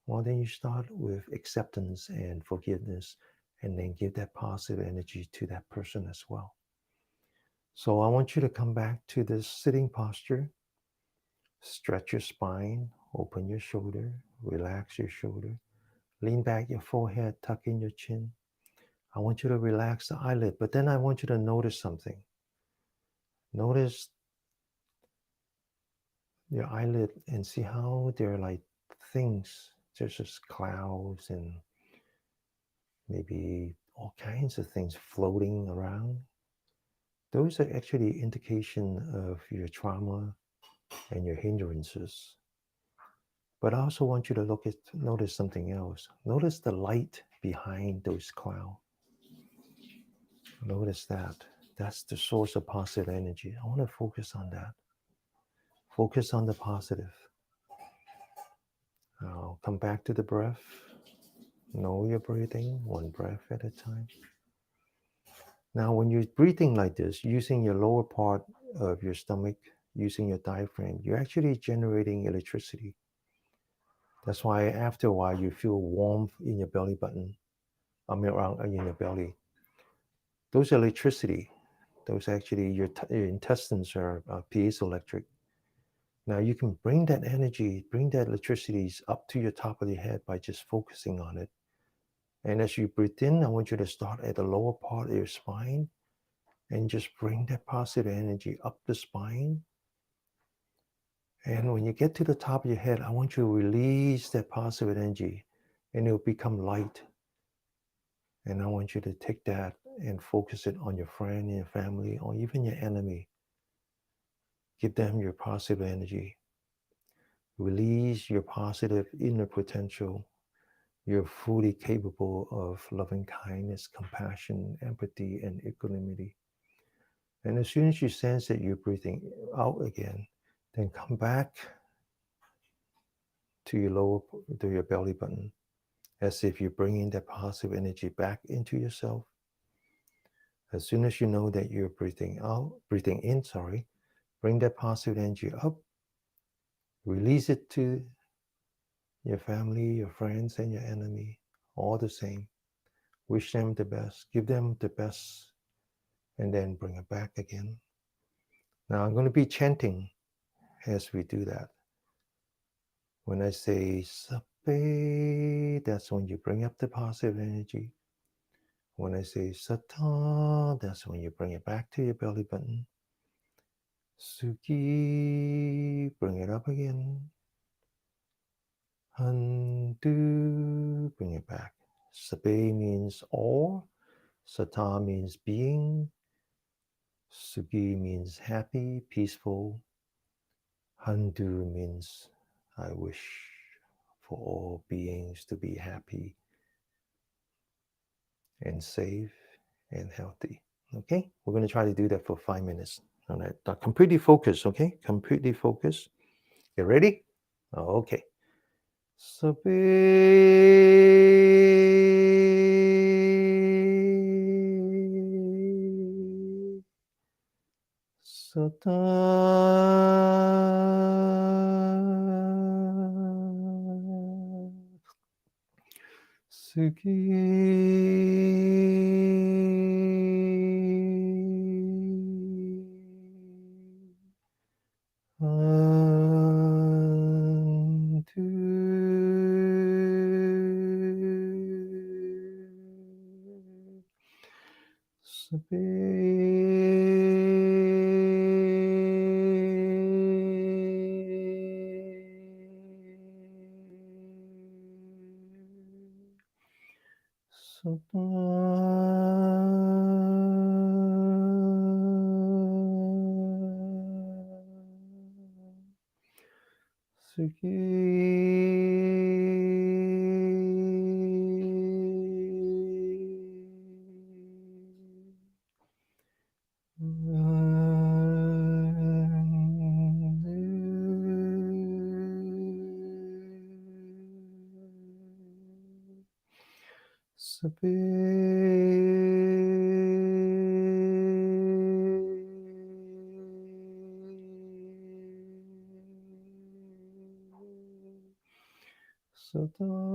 Speaker 1: Well, then you start with acceptance and forgiveness, and then give that positive energy to that person as well. So I want you to come back to this sitting posture. Stretch your spine, open your shoulder, relax your shoulder, lean back your forehead, tuck in your chin. I want you to relax the eyelid, but then I want you to notice something. Notice your eyelid and see how they're like things, there's just clouds and maybe all kinds of things floating around. Those are actually indication of your trauma and your hindrances. But I also want you to notice something else. Notice the light behind those clouds. Notice that. That's the source of positive energy. I want to focus on that. Focus on the positive. Now come back to the breath. Know your breathing, one breath at a time. Now, when you're breathing like this, using your lower part of your stomach, using your diaphragm, you're actually generating electricity. That's why after a while you feel warmth in your belly button, around in your belly. Those electricity, those actually your intestines are piezoelectric. Now you can bring that energy, bring that electricity up to your top of the head by just focusing on it. And as you breathe in, I want you to start at the lower part of your spine and just bring that positive energy up the spine. And when you get to the top of your head, I want you to release that positive energy and it'll become light. And I want you to take that and focus it on your friend, your family, or even your enemy. Give them your positive energy. Release your positive inner potential. You're fully capable of loving kindness, compassion, empathy, and equanimity. And as soon as you sense that you're breathing out again, then come back to your belly button, as if you're bringing that positive energy back into yourself. As soon as you know that you're breathing in, bring that positive energy up, release it to your family, your friends, and your enemy, all the same. Wish them the best, give them the best, and then bring it back again. Now I'm going to be chanting as we do that. When I say Sape, that's when you bring up the positive energy. When I say Sata, that's when you bring it back to your belly button. Suki, bring it up again. Handu, bring it back. Sabe means all. Sata means being. Suki means happy, peaceful. Handu means I wish for all beings to be happy and safe and healthy. Okay, we're going to try to do that for 5 minutes. All right, now completely focus. Okay, completely focus. You ready? Okay. Sabe Sata Suki Antu Sabe Sata Suki Sabe Sata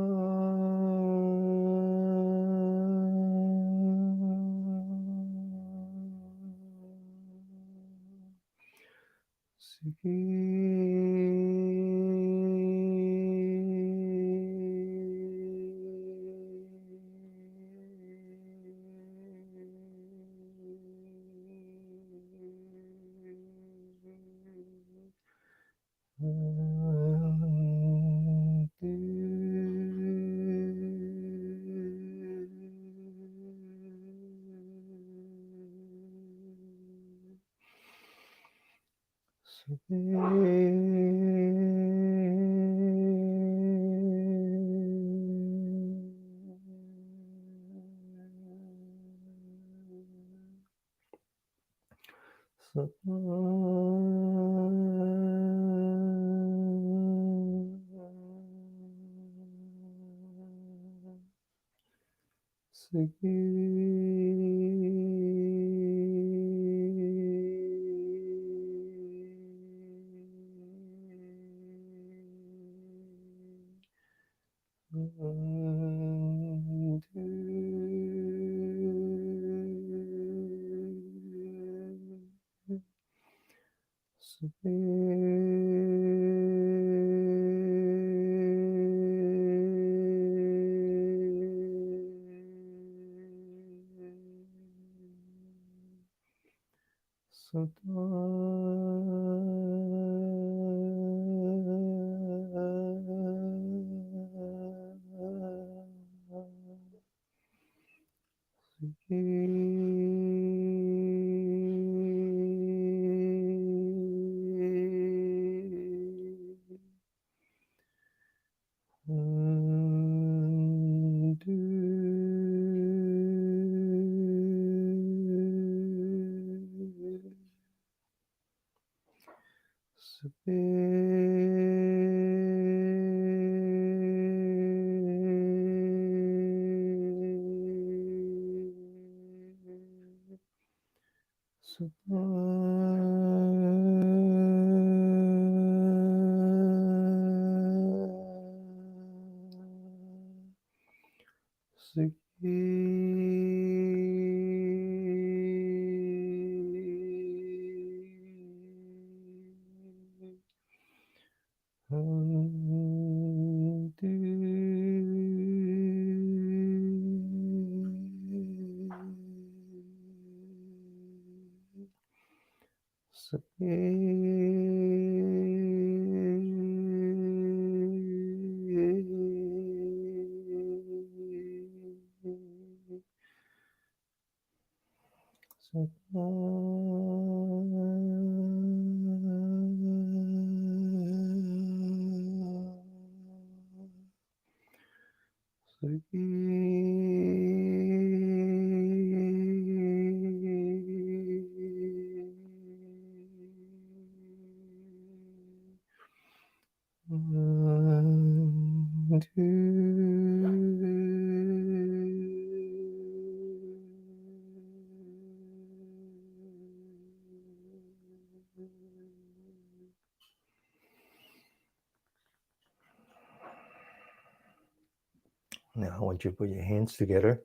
Speaker 1: Now I want you to put your hands together,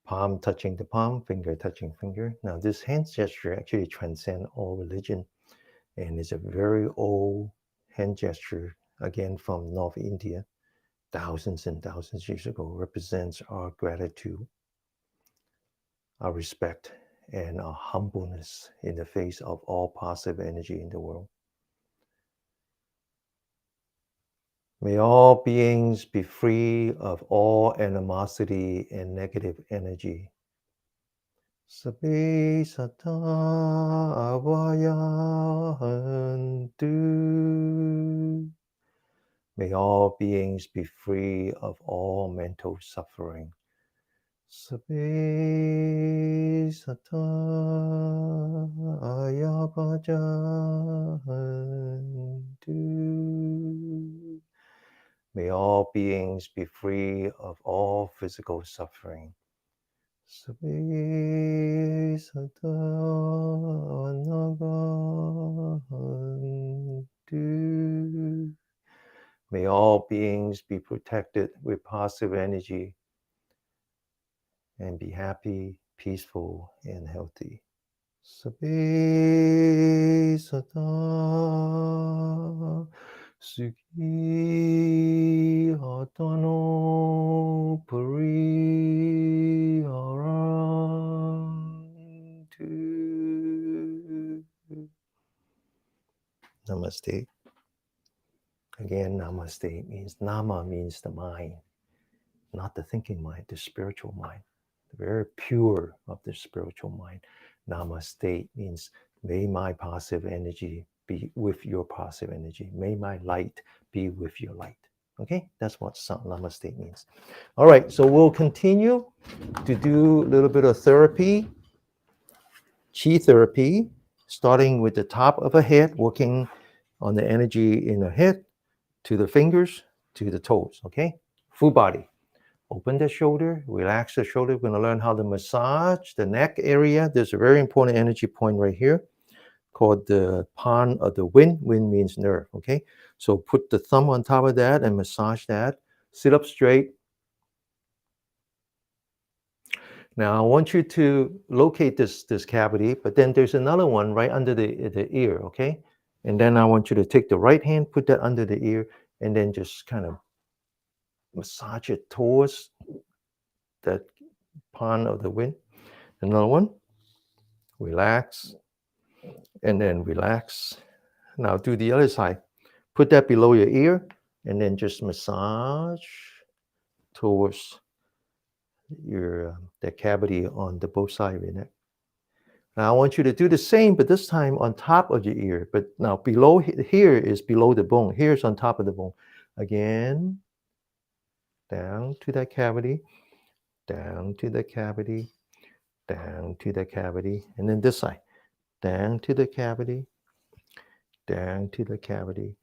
Speaker 1: palm touching the palm, finger touching finger. Now this hand gesture actually transcends all religion, and it's a very old hand gesture, again from North India, thousands and thousands of years ago, represents our gratitude, our respect, and our humbleness in the face of all positive energy in the world. May all beings be free of all animosity and negative energy. Sabi sata avayantu. May all beings be free of all mental suffering. Sabi sata ayabajantu. May all beings be free of all physical suffering. Sabi sata anagahantu. May all beings be protected with positive energy and be happy, peaceful, and healthy. Sabi sata sukhi atano pariharantu. Namaste. Again, namaste means, nama means the mind, not the thinking mind, the spiritual mind, the very pure of the spiritual mind. Namaste means, may my positive energy be with your positive energy. May my light be with your light. Okay, that's what namaste means. All right, so we'll continue to do a little bit of therapy, chi therapy, starting with the top of the head, working on the energy in the head, to the fingers, to the toes, okay? Full body. Open the shoulder, relax the shoulder. We're gonna learn how to massage the neck area. There's a very important energy point right here called the palm of the wind. Wind means nerve, okay? So put the thumb on top of that and massage that. Sit up straight. Now I want you to locate this cavity, but then there's another one right under the ear, okay? And then I want you to take the right hand, put that under the ear, and then just kind of massage it towards that palm of the wind. Another one. Relax, and then relax. Now do the other side. Put that below your ear, and then just massage towards your the cavity on the both sides of your neck. Now I want you to do the same, but this time on top of your ear. But now below here is below the bone. Here's on top of the bone. Again, down to that cavity, down to the cavity, down to the cavity, and then this side, down to the cavity, down to the cavity,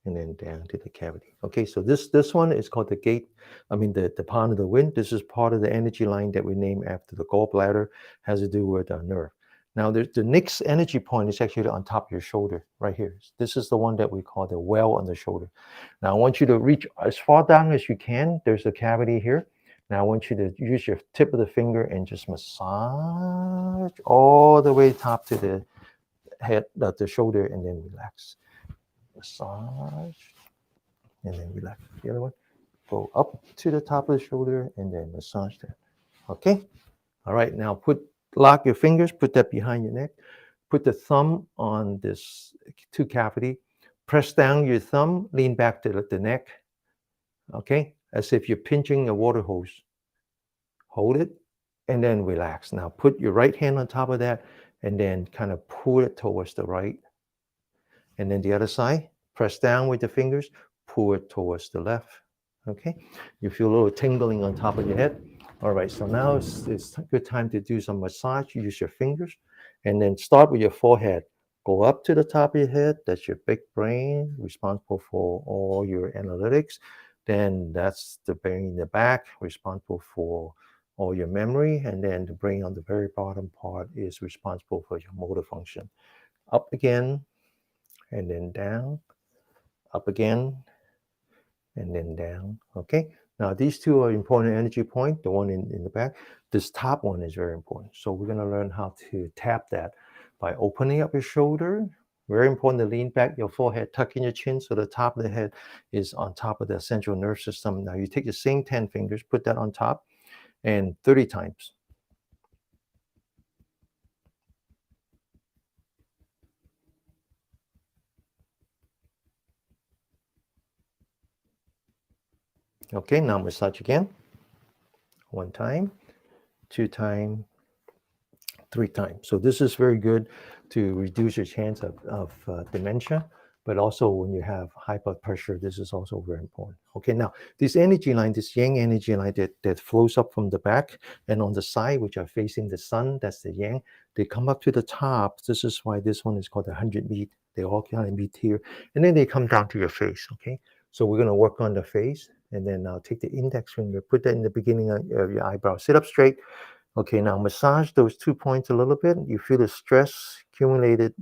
Speaker 1: and then down to the cavity. Okay, so this one is called the gate. I mean the palm of the wind. This is part of the energy line that we name after the gallbladder. Has to do with our nerve. Now the next energy point is actually on top of your shoulder, right here. This is the one that we call the well on the shoulder. Now I want you to reach as far down as you can. There's a cavity here. Now I want you to use your tip of the finger and just massage all the way top to the head, the shoulder, and then relax. Massage, and then relax. The other one, go up to the top of the shoulder, and then massage that. Okay. All right. Now lock your fingers. Put that behind your neck. Put the thumb on this two cavity. Press down your thumb. Lean back to the neck. Okay, as if you're pinching a water hose. Hold it, and then relax. Now put your right hand on top of that, and then kind of pull it towards the right. And then the other side, press down with the fingers, pull it towards the left. Okay, you feel a little tingling on top of your head. All right, so now it's a good time to do some massage. Use your fingers, and then start with your forehead. Go up to the top of your head. That's your big brain, responsible for all your analytics. Then that's the brain in the back, responsible for all your memory. And then the brain on the very bottom part is responsible for your motor function. Up again, and then down, up again, and then down. Okay, now these two are important energy points, the one in the back. This top one is very important. So we're going to learn how to tap that by opening up your shoulder. Very important to lean back your forehead, tuck in your chin so the top of the head is on top of the central nervous system. Now you take the same 10 fingers, put that on top, and 30 times. Okay, now massage again. 1 time, 2 times, 3 times. So this is very good to reduce your chance of dementia, but also when you have high blood pressure, this is also very important. Okay, now this energy line, this yang energy line that flows up from the back and on the side, which are facing the sun, that's the yang, they come up to the top. This is why this one is called the 100 beat. They all kind of meet here, and then they come down to your face. Okay, so we're going to work on the face, and then now take the index finger, put that in the beginning of your eyebrow, sit up straight. Okay, now massage those 2 points a little bit. You feel the stress accumulated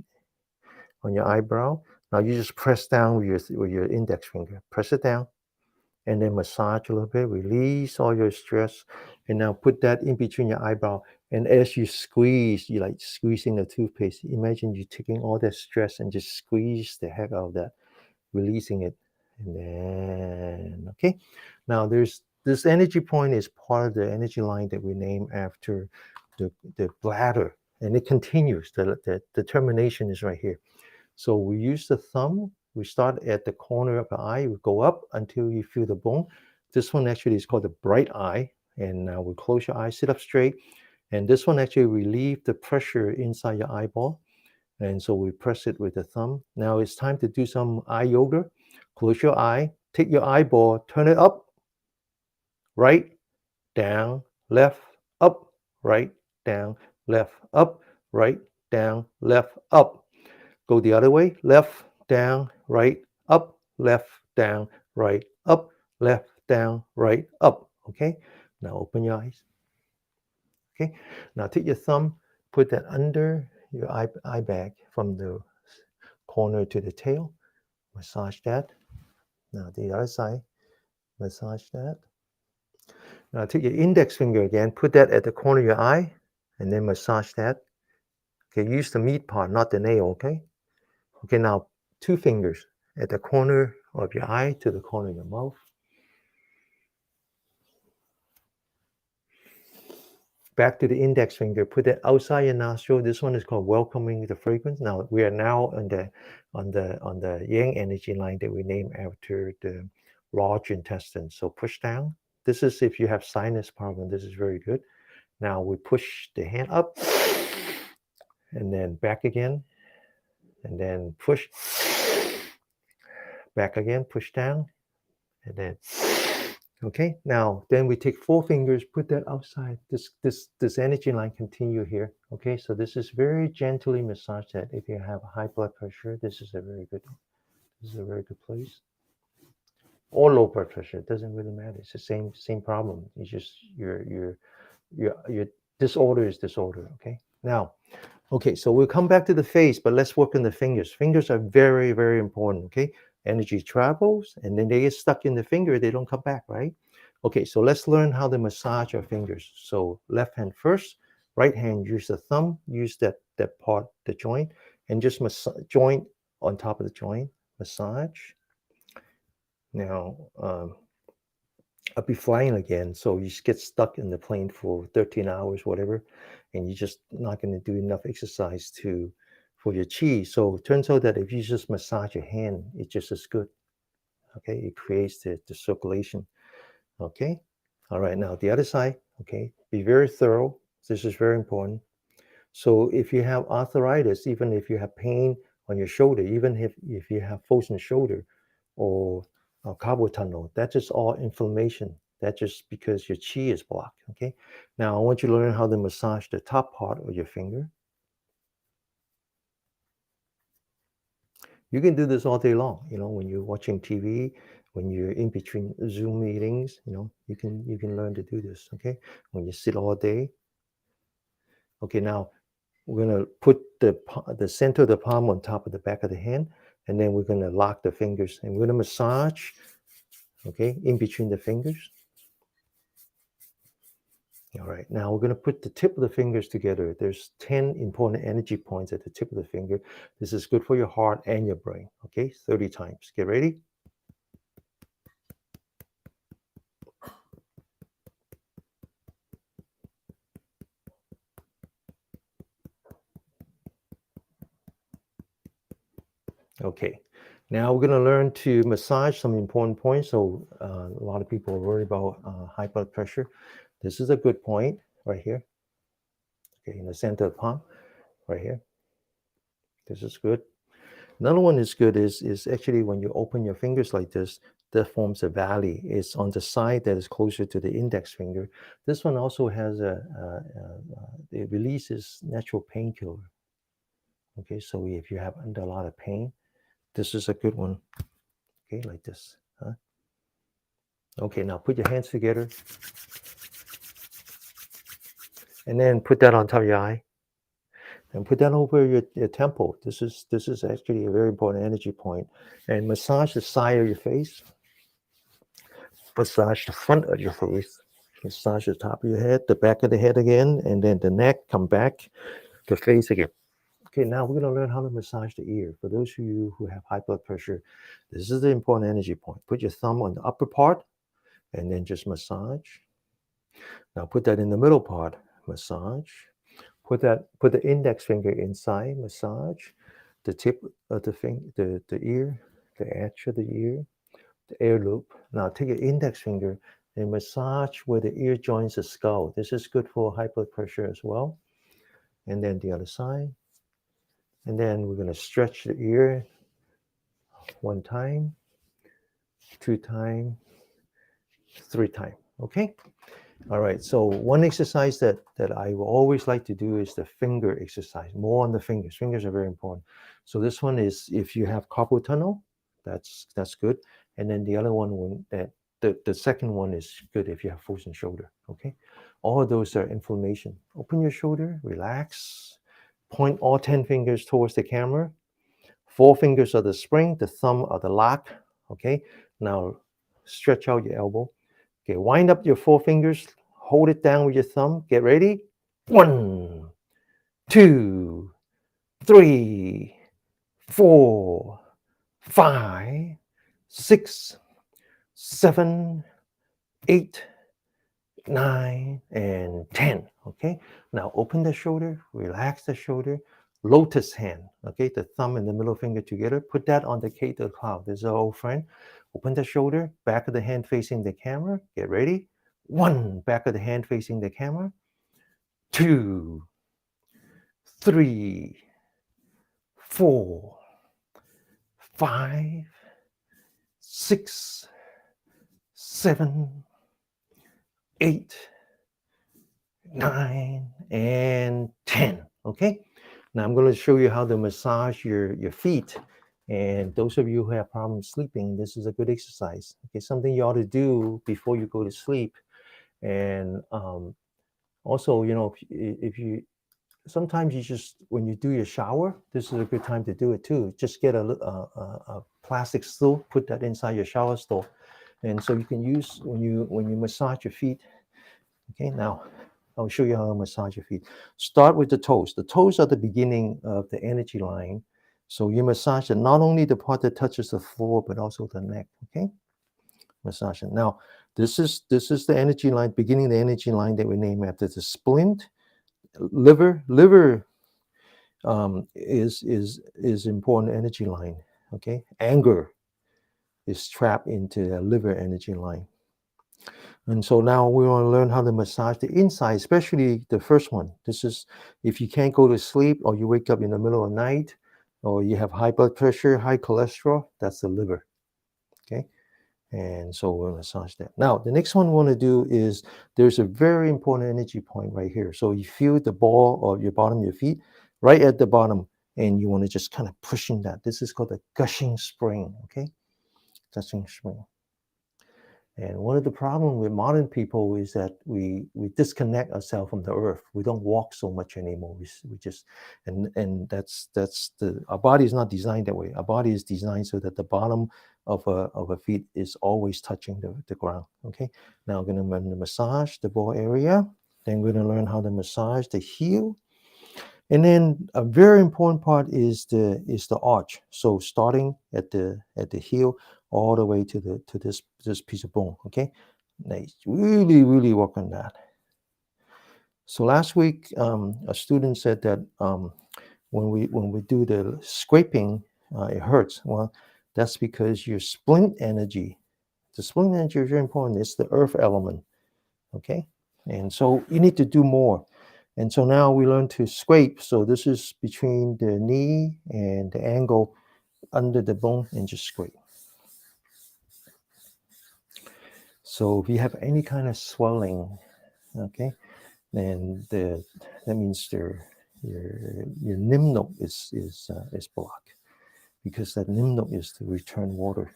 Speaker 1: on your eyebrow. Now you just press down with your index finger. Press it down, and then massage a little bit. Release all your stress, and now put that in between your eyebrow. And as you squeeze, you like squeezing a toothpaste. Imagine you taking all that stress and just squeeze the heck out of that, releasing it. And then, okay. Now this energy point is part of the energy line that we name after the bladder, and it continues. The termination is right here. So we use the thumb. We start at the corner of the eye. We go up until you feel the bone. This one actually is called the bright eye. And now we close your eyes, sit up straight. And this one actually relieves the pressure inside your eyeball. And so we press it with the thumb. Now it's time to do some eye yoga. Close your eye, take your eyeball, turn it up, right, down, left, up, right, down, left, up, right, down, left, up. Go the other way, left, down, right, up, left, down, right, up, left, down, right, up. Okay, now open your eyes. Okay, now take your thumb, put that under your eye bag from the corner to the tail. Massage that. Now the other side, massage that. Now take your index finger again, put that at the corner of your eye, and then massage that. Okay, use the meat part, not the nail, okay? Okay, now 2 fingers at the corner of your eye to the corner of your mouth. Back to the index finger, put it outside your nostril. This one is called welcoming the fragrance. Now we are now on the yang energy line that we name after the large intestine. So push down. This is if you have sinus problem. This is very good. Now we push the hand up and then back again, and then push back again, push down, and then okay. Now then we take 4 fingers, put that outside. This energy line continue here. Okay, so this is very gently massage that. If you have high blood pressure, this is a very good place. Or low blood pressure, it doesn't really matter. It's the same problem. It's just your disorder is disorder. Okay. Now, okay, so we'll come back to the face, but let's work on the fingers. Fingers are very, very important, okay? Energy travels, and then they get stuck in the finger, they don't come back, right? Okay, so let's learn how to massage our fingers. So left hand first, right hand, use the thumb, use that part, the joint, and just joint on top of the joint, massage. Now, I'll be flying again, so you just get stuck in the plane for 13 hours, whatever, and you're just not going to do enough exercise for your chi. So it turns out that if you just massage your hand, it's just as good. Okay, it creates the circulation. Okay, all right. Now the other side. Okay, be very thorough. This is very important. So if you have arthritis, even if you have pain on your shoulder, even if you have frozen shoulder or carpal tunnel, that's just all inflammation. That's just because your chi is blocked. Okay. Now I want you to learn how to massage the top part of your finger. You can do this all day long. You know, when you're watching TV, when you're in between Zoom meetings, you know, you can learn to do this. Okay. When you sit all day. Okay. Now we're going to put the center of the palm on top of the back of the hand, and then we're going to lock the fingers, and we're going to massage, okay, in between the fingers. All right, now we're going to put the tip of the fingers together. There's 10 important energy points at the tip of the finger. This is good for your heart and your brain, okay? 30 times. Get ready? Okay, now we're going to learn to massage some important points. So a lot of people are worried about high blood pressure. This is a good point right here. Okay, in the center of the palm, right here. This is good. Another one is good is actually when you open your fingers like this, that forms a valley. It's on the side that is closer to the index finger. This one also has it releases natural painkiller. Okay, so if you have under a lot of pain, this is a good one. Okay, like this. Huh? Okay, now put your hands together. And then put that on top of your eye. And put that over your temple. This is actually a very important energy point. And massage the side of your face. Massage the front of your face. Massage the top of your head, the back of the head again, and then the neck, come back, the face again. Okay, now we're going to learn how to massage the ear. For those of you who have high blood pressure, this is the important energy point. Put your thumb on the upper part, and then just massage. Now put that in the middle part, massage. Put the index finger inside, massage. The tip of the finger, the ear, the edge of the ear, the air loop. Now take your index finger and massage where the ear joins the skull. This is good for high blood pressure as well. And then the other side. And then we're going to stretch the ear 1 time, 2 times, 3 times. Okay? All right. So one exercise that I will always like to do is the finger exercise. More on the fingers. Fingers are very important. So this one is if you have carpal tunnel, that's good. And then the other one when that the second one is good if you have frozen shoulder. Okay. All of those are inflammation. Open your shoulder, relax. Point all 10 fingers towards the camera. Four fingers are the spring, the thumb are the lock. Okay. Now stretch out your elbow. Okay, wind up your four fingers, hold it down with your thumb. Get ready. One, two, three, four, five, six, seven, eight, nine, and 10. Okay, now open the shoulder, relax the shoulder, lotus hand. Okay, the thumb and the middle finger together. Put that on the K to the cloud. This is our old friend. Open the shoulder, back of the hand facing the camera. Get ready. One, back of the hand facing the camera. Two, three, four, five, six, seven, eight, nine, and 10. Okay. Now I'm going to show you how to massage your feet. And those of you who have problems sleeping, this is a good exercise. Okay, something you ought to do before you go to sleep. And also, if you sometimes you just when you do your shower, this is a good time to do it too. Just get a plastic stool, put that inside your shower stall, and so you can use when you massage your feet. Okay, now I'll show you how to massage your feet. Start with the toes. The toes are the beginning of the energy line. So you massage it, not only the part that touches the floor, but also the neck. Okay, massage it. Now, this is the energy line, beginning the energy line that we name after the splint, liver is important energy line. Okay, anger is trapped into the liver energy line. And so now we want to learn how to massage the inside, especially the first one. This is if you can't go to sleep or you wake up in the middle of the night or you have high blood pressure, high cholesterol, that's the liver. Okay. And so we'll massage that. Now, the next one we want to do is there's a very important energy point right here. So you feel the ball of your bottom of your feet right at the bottom, and you want to just kind of pushing that. This is called the gushing spring. Okay. Gushing spring. And one of the problems with modern people is that we disconnect ourselves from the earth. We don't walk so much anymore. We just and that's the our body is not designed that way. Our body is designed so that the bottom of a feet is always touching the ground. Okay. Now we're going to massage the ball area. Then we're going to learn how to massage the heel. And then a very important part is the arch. So starting at the heel all the way to this piece of bone. Okay, nice. Really work on that. So last week, a student said that when we do the scraping, it hurts. Well, that's because your splint energy. The splint energy is very important. It's the earth element. Okay, and so you need to do more. And so now we learn to scrape. So this is between the knee and the ankle under the bone and just scrape. So if you have any kind of swelling, okay, then that means your lymph node is blocked because that lymph node is to return water.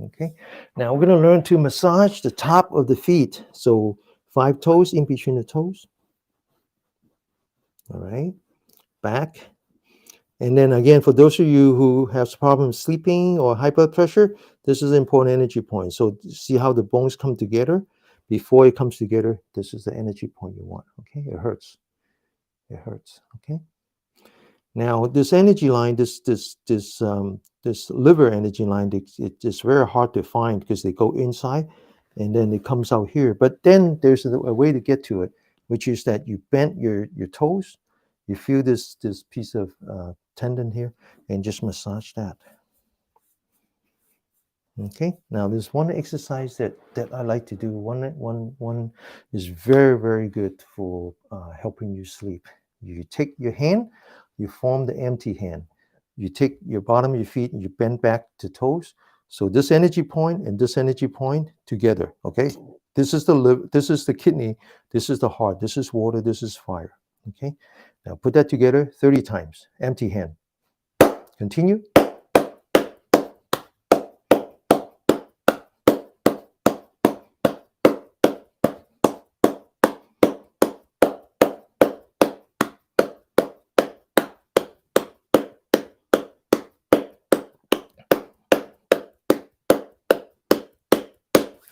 Speaker 1: Okay, now we're going to learn to massage the top of the feet. So 5 toes in between the toes. All right, back. And then again, for those of you who have problems sleeping or high blood pressure, this is an important energy point. So see how the bones come together? Before it comes together, this is the energy point you want. Okay, it hurts. It hurts. Okay. Now this energy line, this liver energy line, it's very hard to find because they go inside, and then it comes out here. But then there's a way to get to it, which is that you bend your toes, you feel this piece of tendon here, and just massage that. Okay. Now there's one exercise that I like to do. One is very good for helping you sleep. You take your hand, you form the empty hand. You take your bottom of your feet and you bend back to toes. So this energy point and this energy point together. Okay. This is the liver, this is the kidney, this is the heart, this is water, this is fire. Okay, now put that together 30 times, empty hand. Continue.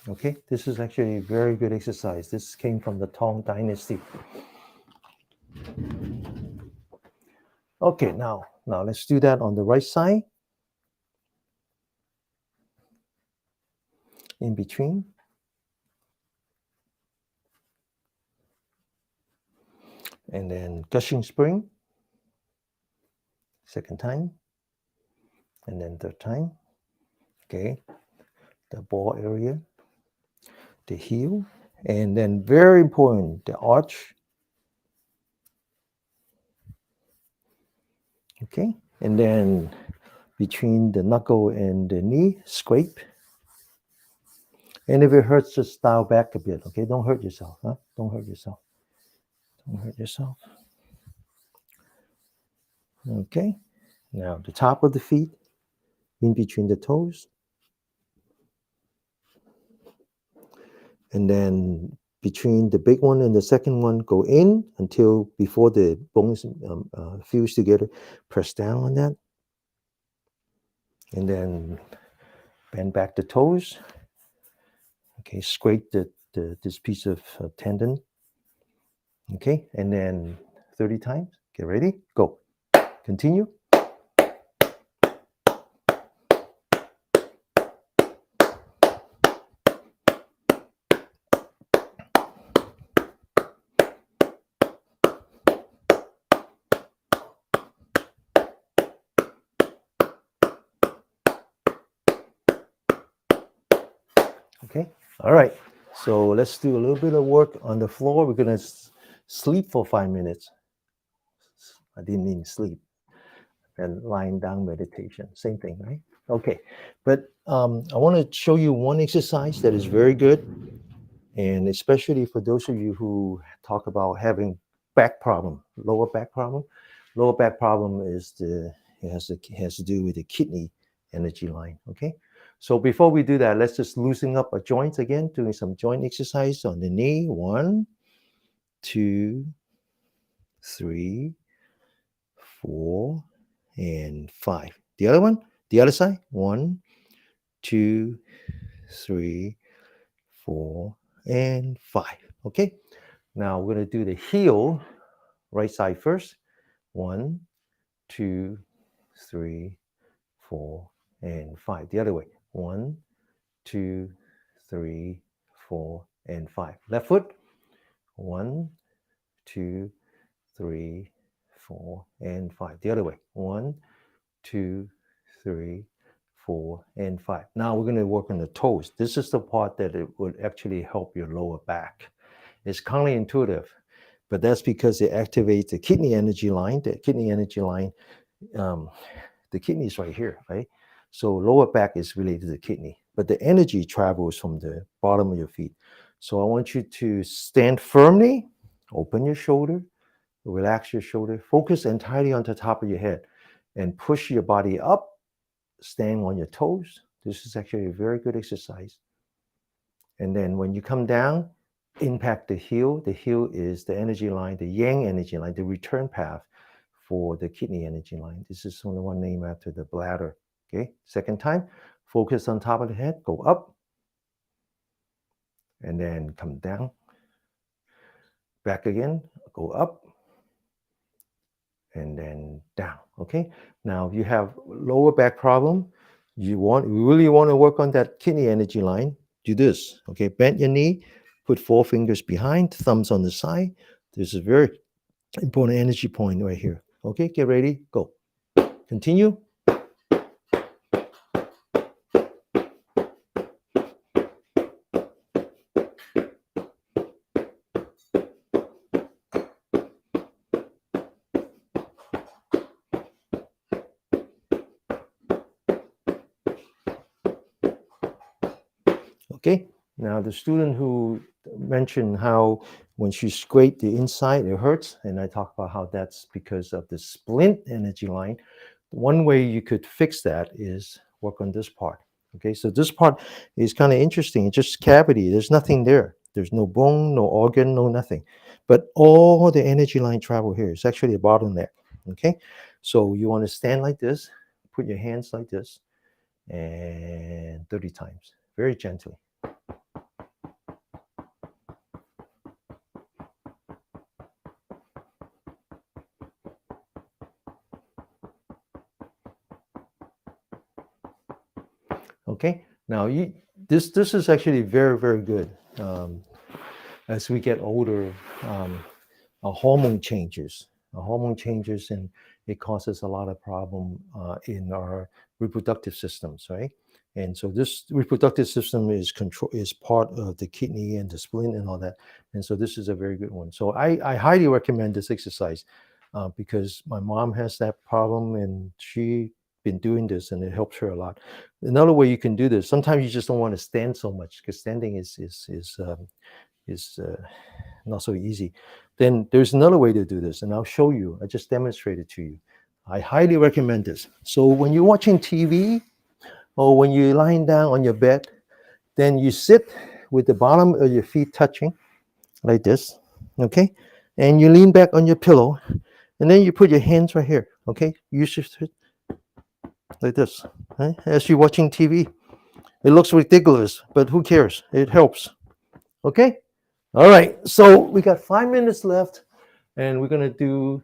Speaker 1: Okay, this is actually a very good exercise. This came from the Tang Dynasty. Okay, now let's do that on the right side. In between. And then gushing spring. Second time. And then third time. Okay, the ball area. The heel. And then very important, the arch. Okay, and then between the knuckle and the knee, scrape. And if it hurts, just dial back a bit, okay? Don't hurt yourself, huh? Don't hurt yourself. Don't hurt yourself. Okay, now the top of the feet, in between the toes. And then between the big one and the second one, go in until before the bones fuse together. Press down on that. And then bend back the toes. Okay, scrape this piece of tendon. Okay, and then 30 times. Get ready, go. Continue. Okay, all right. So let's do a little bit of work on the floor. We're gonna sleep for 5 minutes. I didn't mean sleep. And lying down meditation, same thing, right? Okay, but I want to show you one exercise that is very good, and especially for those of you who talk about having back problem, lower back problem. Lower back problem is it has to do with the kidney energy line. Okay, so before we do that, let's just loosen up our joints again, doing some joint exercise on the knee. 1, 2, 3, 4, and 5. The other one, the other side. 1, 2, 3, 4, and 5. Okay. Now we're going to do the heel, right side first. 1, 2, 3, 4, and 5. The other way. 1, 2, 3, 4, and 5. Left foot. 1, 2, 3, 4, and 5. The other way. 1, 2, 3, 4, and 5. Now we're going to work on the toes. This is the part that it would actually help your lower back. It's counterintuitive, but that's because it activates the kidney energy line. The kidney energy line, the kidney is right here, right? So lower back is related to the kidney, but the energy travels from the bottom of your feet. So I want you to stand firmly, open your shoulder, relax your shoulder, focus entirely on the top of your head, and push your body up, stand on your toes. This is actually a very good exercise. And then when you come down, impact the heel. The heel is the energy line, the yang energy line, the return path for the kidney energy line. This is the one named after the bladder. Okay, second time, focus on top of the head, go up, and then come down. Back again, go up, and then down. Okay, now if you have lower back problem, you really want to work on that kidney energy line, do this. Okay, bend your knee, put 4 fingers behind, thumbs on the side. This is a very important energy point right here. Okay, get ready, go. Continue. Okay, Now, the student who mentioned how when she scraped the inside, it hurts, and I talk about how that's because of the splint energy line. One way you could fix that is work on this part. Okay, so this part is kind of interesting. It's just cavity. There's nothing there. There's no bone, no organ, no nothing. But all the energy line travel here. It's actually a bottleneck. Okay, so you want to stand like this, put your hands like this, and 30 times, very gently. Okay, now this is actually very, very good. As we get older, our hormone changes. Our hormone changes, and it causes a lot of problem in our reproductive systems, right? And so this reproductive system is part of the kidney and the spleen and all that. And so this is a very good one. So I highly recommend this exercise because my mom has that problem, and she been doing this, and it helps her a lot. Another way you can do this, sometimes you just don't want to stand so much because standing is not so easy. Then there's another way to do this, and I'll show you. I just demonstrated to you. I highly recommend this. So when you're watching TV or when you're lying down on your bed, then you sit with the bottom of your feet touching like this, okay? And you lean back on your pillow, and then you put your hands right here, okay? You should sit like this, right? As you're watching TV. It looks ridiculous, but who cares? It helps, okay? All right, so we got 5 minutes left, and we're going to do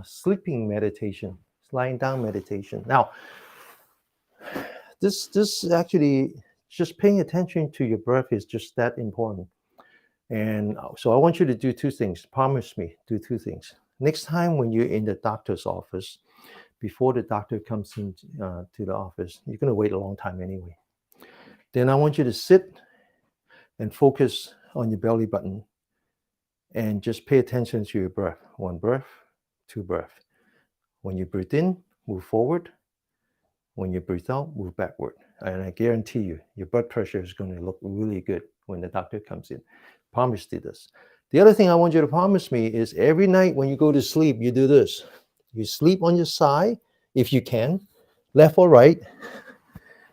Speaker 1: sleeping meditation, lying down meditation. Now, this actually just paying attention to your breath is just that important. And so I want you to do two things. Promise me, do two things. Next time when you're in the doctor's office, before the doctor comes in to the office, you're going to wait a long time anyway. Then I want you to sit and focus on your belly button and just pay attention to your breath. One breath, two breath. When you breathe in, move forward. When you breathe out, move backward. And I guarantee you, your blood pressure is going to look really good when the doctor comes in. Promise you this. The other thing I want you to promise me is every night when you go to sleep, you do this. You sleep on your side, if you can, left or right.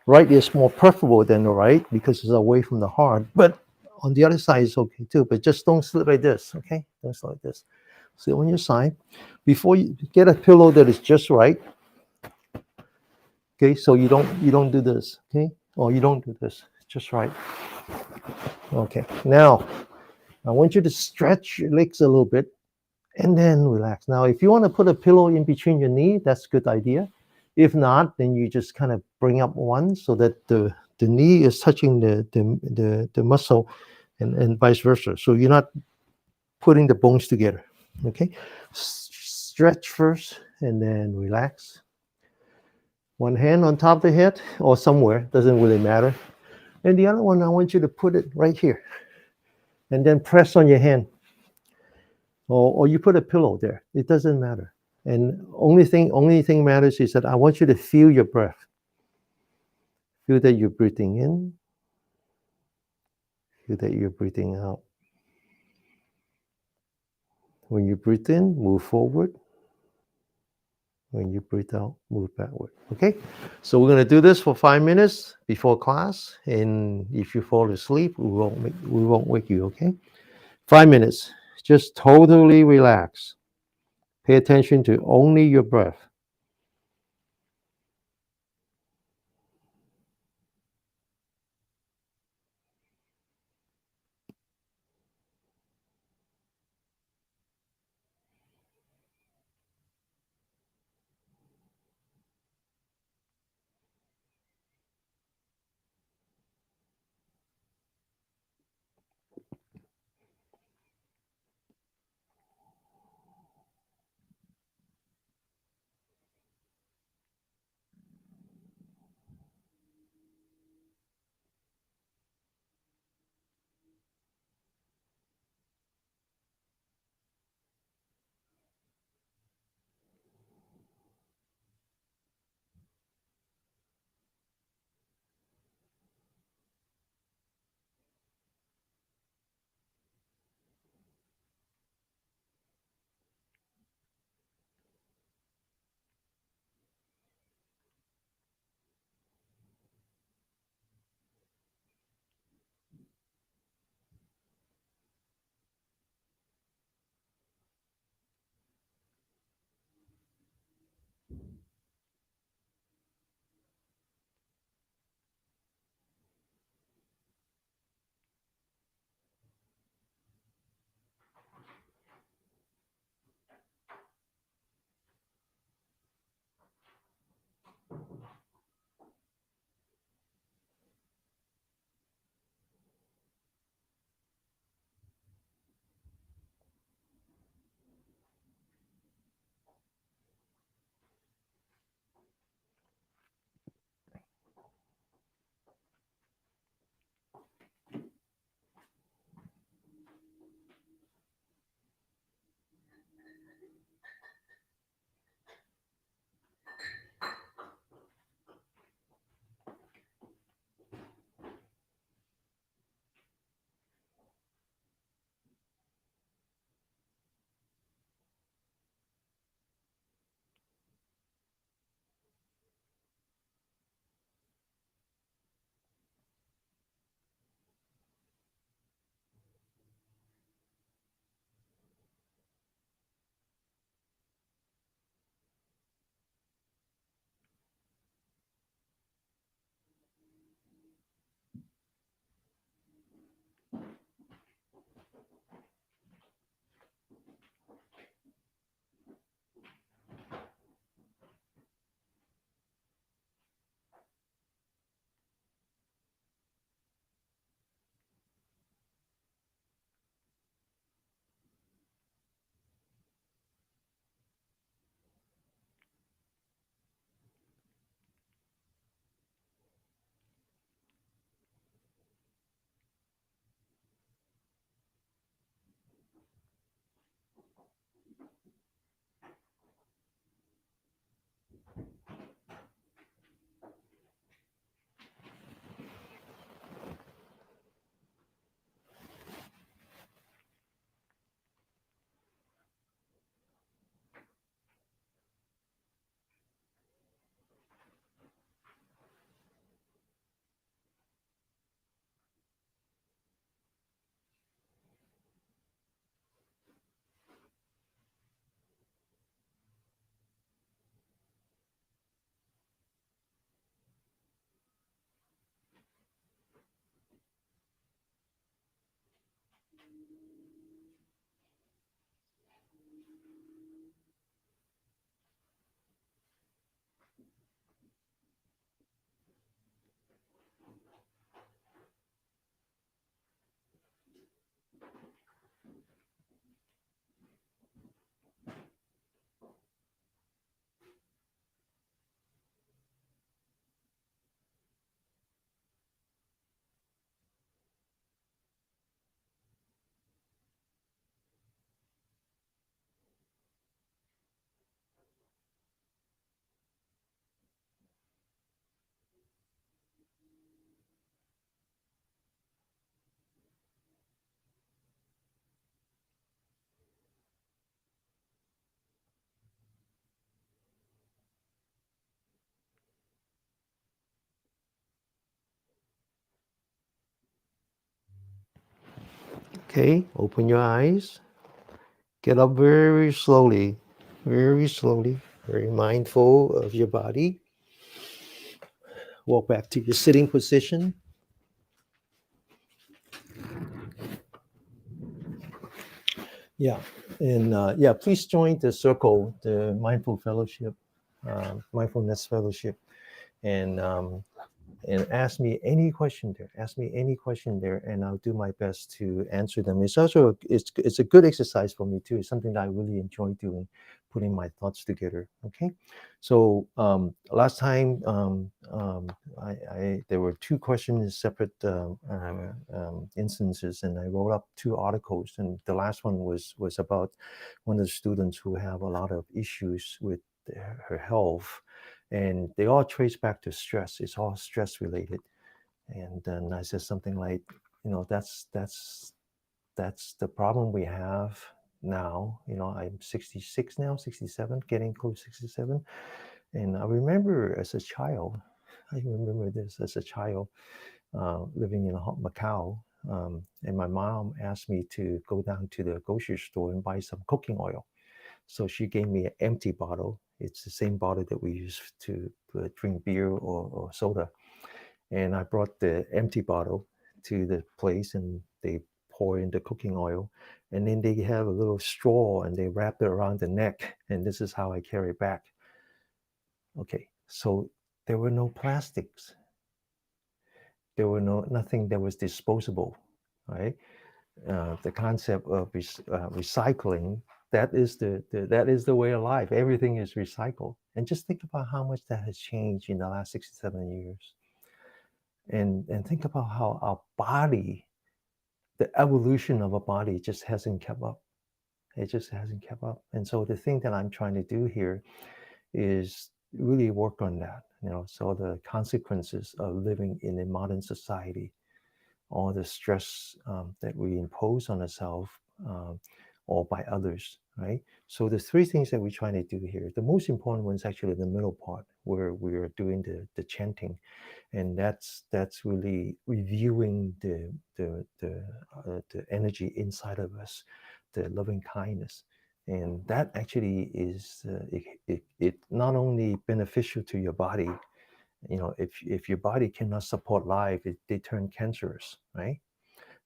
Speaker 1: Right is more preferable than the right because it's away from the heart. But on the other side is okay too. But just don't sleep like this, okay? Don't sleep like this. Sit on your side. Before you get a pillow that is just right. Okay, so you don't do this, okay? Or you don't do this, just right. Okay, now I want you to stretch your legs a little bit and then relax. Now, if you want to put a pillow in between your knee, that's a good idea. If not, then you just kind of bring up one so that the knee is touching the muscle and vice versa. So you're not putting the bones together. Okay, stretch first and then relax. One hand on top of the head or somewhere, doesn't really matter. And the other one, I want you to put it right here and then press on your hand. Or you put a pillow there. It doesn't matter. And only thing matters is that I want you to feel your breath. Feel that you're breathing in. Feel that you're breathing out. When you breathe in, move forward. When you breathe out, move backward. Okay? So we're going to do this for 5 minutes before class. And if you fall asleep, we won't wake you, okay? 5 minutes. Just totally relax. Pay attention to only your breath. Okay, open your eyes. Get up very slowly, very mindful of your body. Walk back to your sitting position. Yeah, and yeah, please join the circle, the mindfulness fellowship, and ask me any question there. Ask me any question there, and I'll do my best to answer them. It's also it's a good exercise for me too. It's something that I really enjoy doing, putting my thoughts together. Okay, so last time I there were two questions in separate instances, and I wrote up two articles, and the last one was about one of the students who have a lot of issues with her health, and they all trace back to stress. It's all stress related. And then I said something like, that's the problem we have now. I'm 66 now, 67, getting close to 67. And I remember as a child, I remember this as a child, living in Macau. And my mom asked me to go down to the grocery store and buy some cooking oil. So she gave me an empty bottle. It's the same bottle that we use to drink beer or soda. And I brought the empty bottle to the place, and they pour in the cooking oil. And then they have a little straw and they wrap it around the neck. And this is how I carry it back. Okay, so there were no plastics. There were nothing that was disposable, right? The concept of recycling, that is the way of life. Everything is recycled. And just think about how much that has changed in the last 67 years. And think about how our body, the evolution of a body just hasn't kept up. It just hasn't kept up. And so the thing that I'm trying to do here is really work on that. So the consequences of living in a modern society, all the stress that we impose on ourselves or by others, right? So the three things that we're trying to do here. The most important one is actually the middle part, where we're doing the chanting, and that's really reviewing the energy inside of us, the loving kindness. And that actually is it not only beneficial to your body. If your body cannot support life, they turn cancerous, right?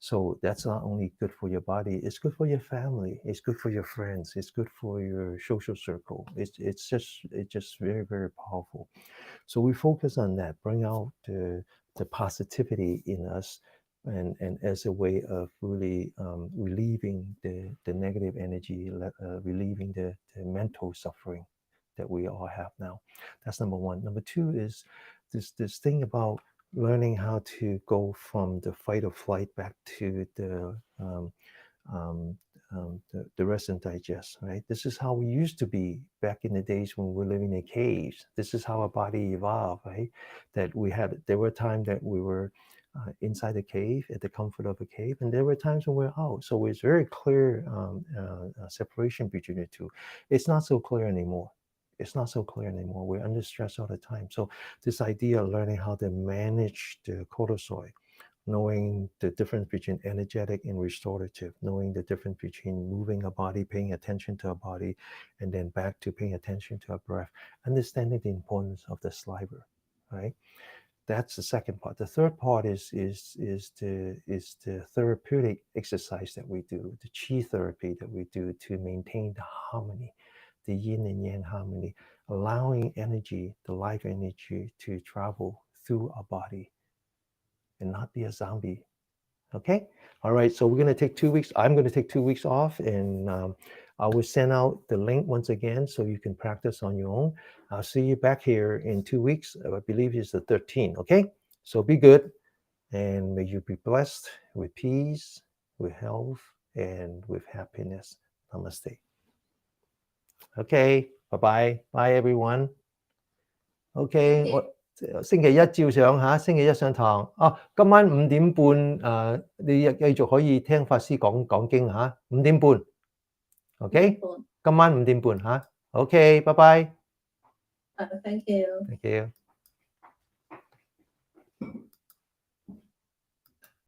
Speaker 1: So that's not only good for your body, it's good for your family, it's good for your friends, it's good for your social circle. It's just very, very powerful. So we focus on that, bring out the positivity in us, and as a way of really relieving the negative energy, relieving the mental suffering that we all have now. That's number one. Number two is this thing about learning how to go from the fight or flight back to um, the rest and digest, right? This is how we used to be back in the days when we were living in caves. This is how our body evolved, right? There were times that we were inside the cave, at the comfort of a cave, and there were times when we're out. So it's very clear separation between the two. It's not so clear anymore. It's not so clear anymore. We're under stress all the time. So this idea of learning how to manage the cortisol, knowing the difference between energetic and restorative, knowing the difference between moving a body, paying attention to a body, and then back to paying attention to a breath, understanding the importance of the sliver, right? That's the second part. The third part is the therapeutic exercise that we do, the chi therapy that we do to maintain the harmony, the yin and yang harmony, allowing energy, the life energy, to travel through our body and not be a zombie. Okay. All right. So we're going to take 2 weeks. I'm going to take 2 weeks off, and I will send out the link once again so you can practice on your own. I'll see you back here in 2 weeks. I believe it's the 13th. Okay. So be good, and may you be blessed with peace, with health, and with happiness. Namaste. Okay. Bye bye. Bye everyone. OK，星期一照上嚇，星期一上堂。今晚5點半你繼續可以聽法師講經嚇，5點半。OK，今晚5點半嚇。OK，拜拜。
Speaker 2: Thank you.
Speaker 1: Thank you.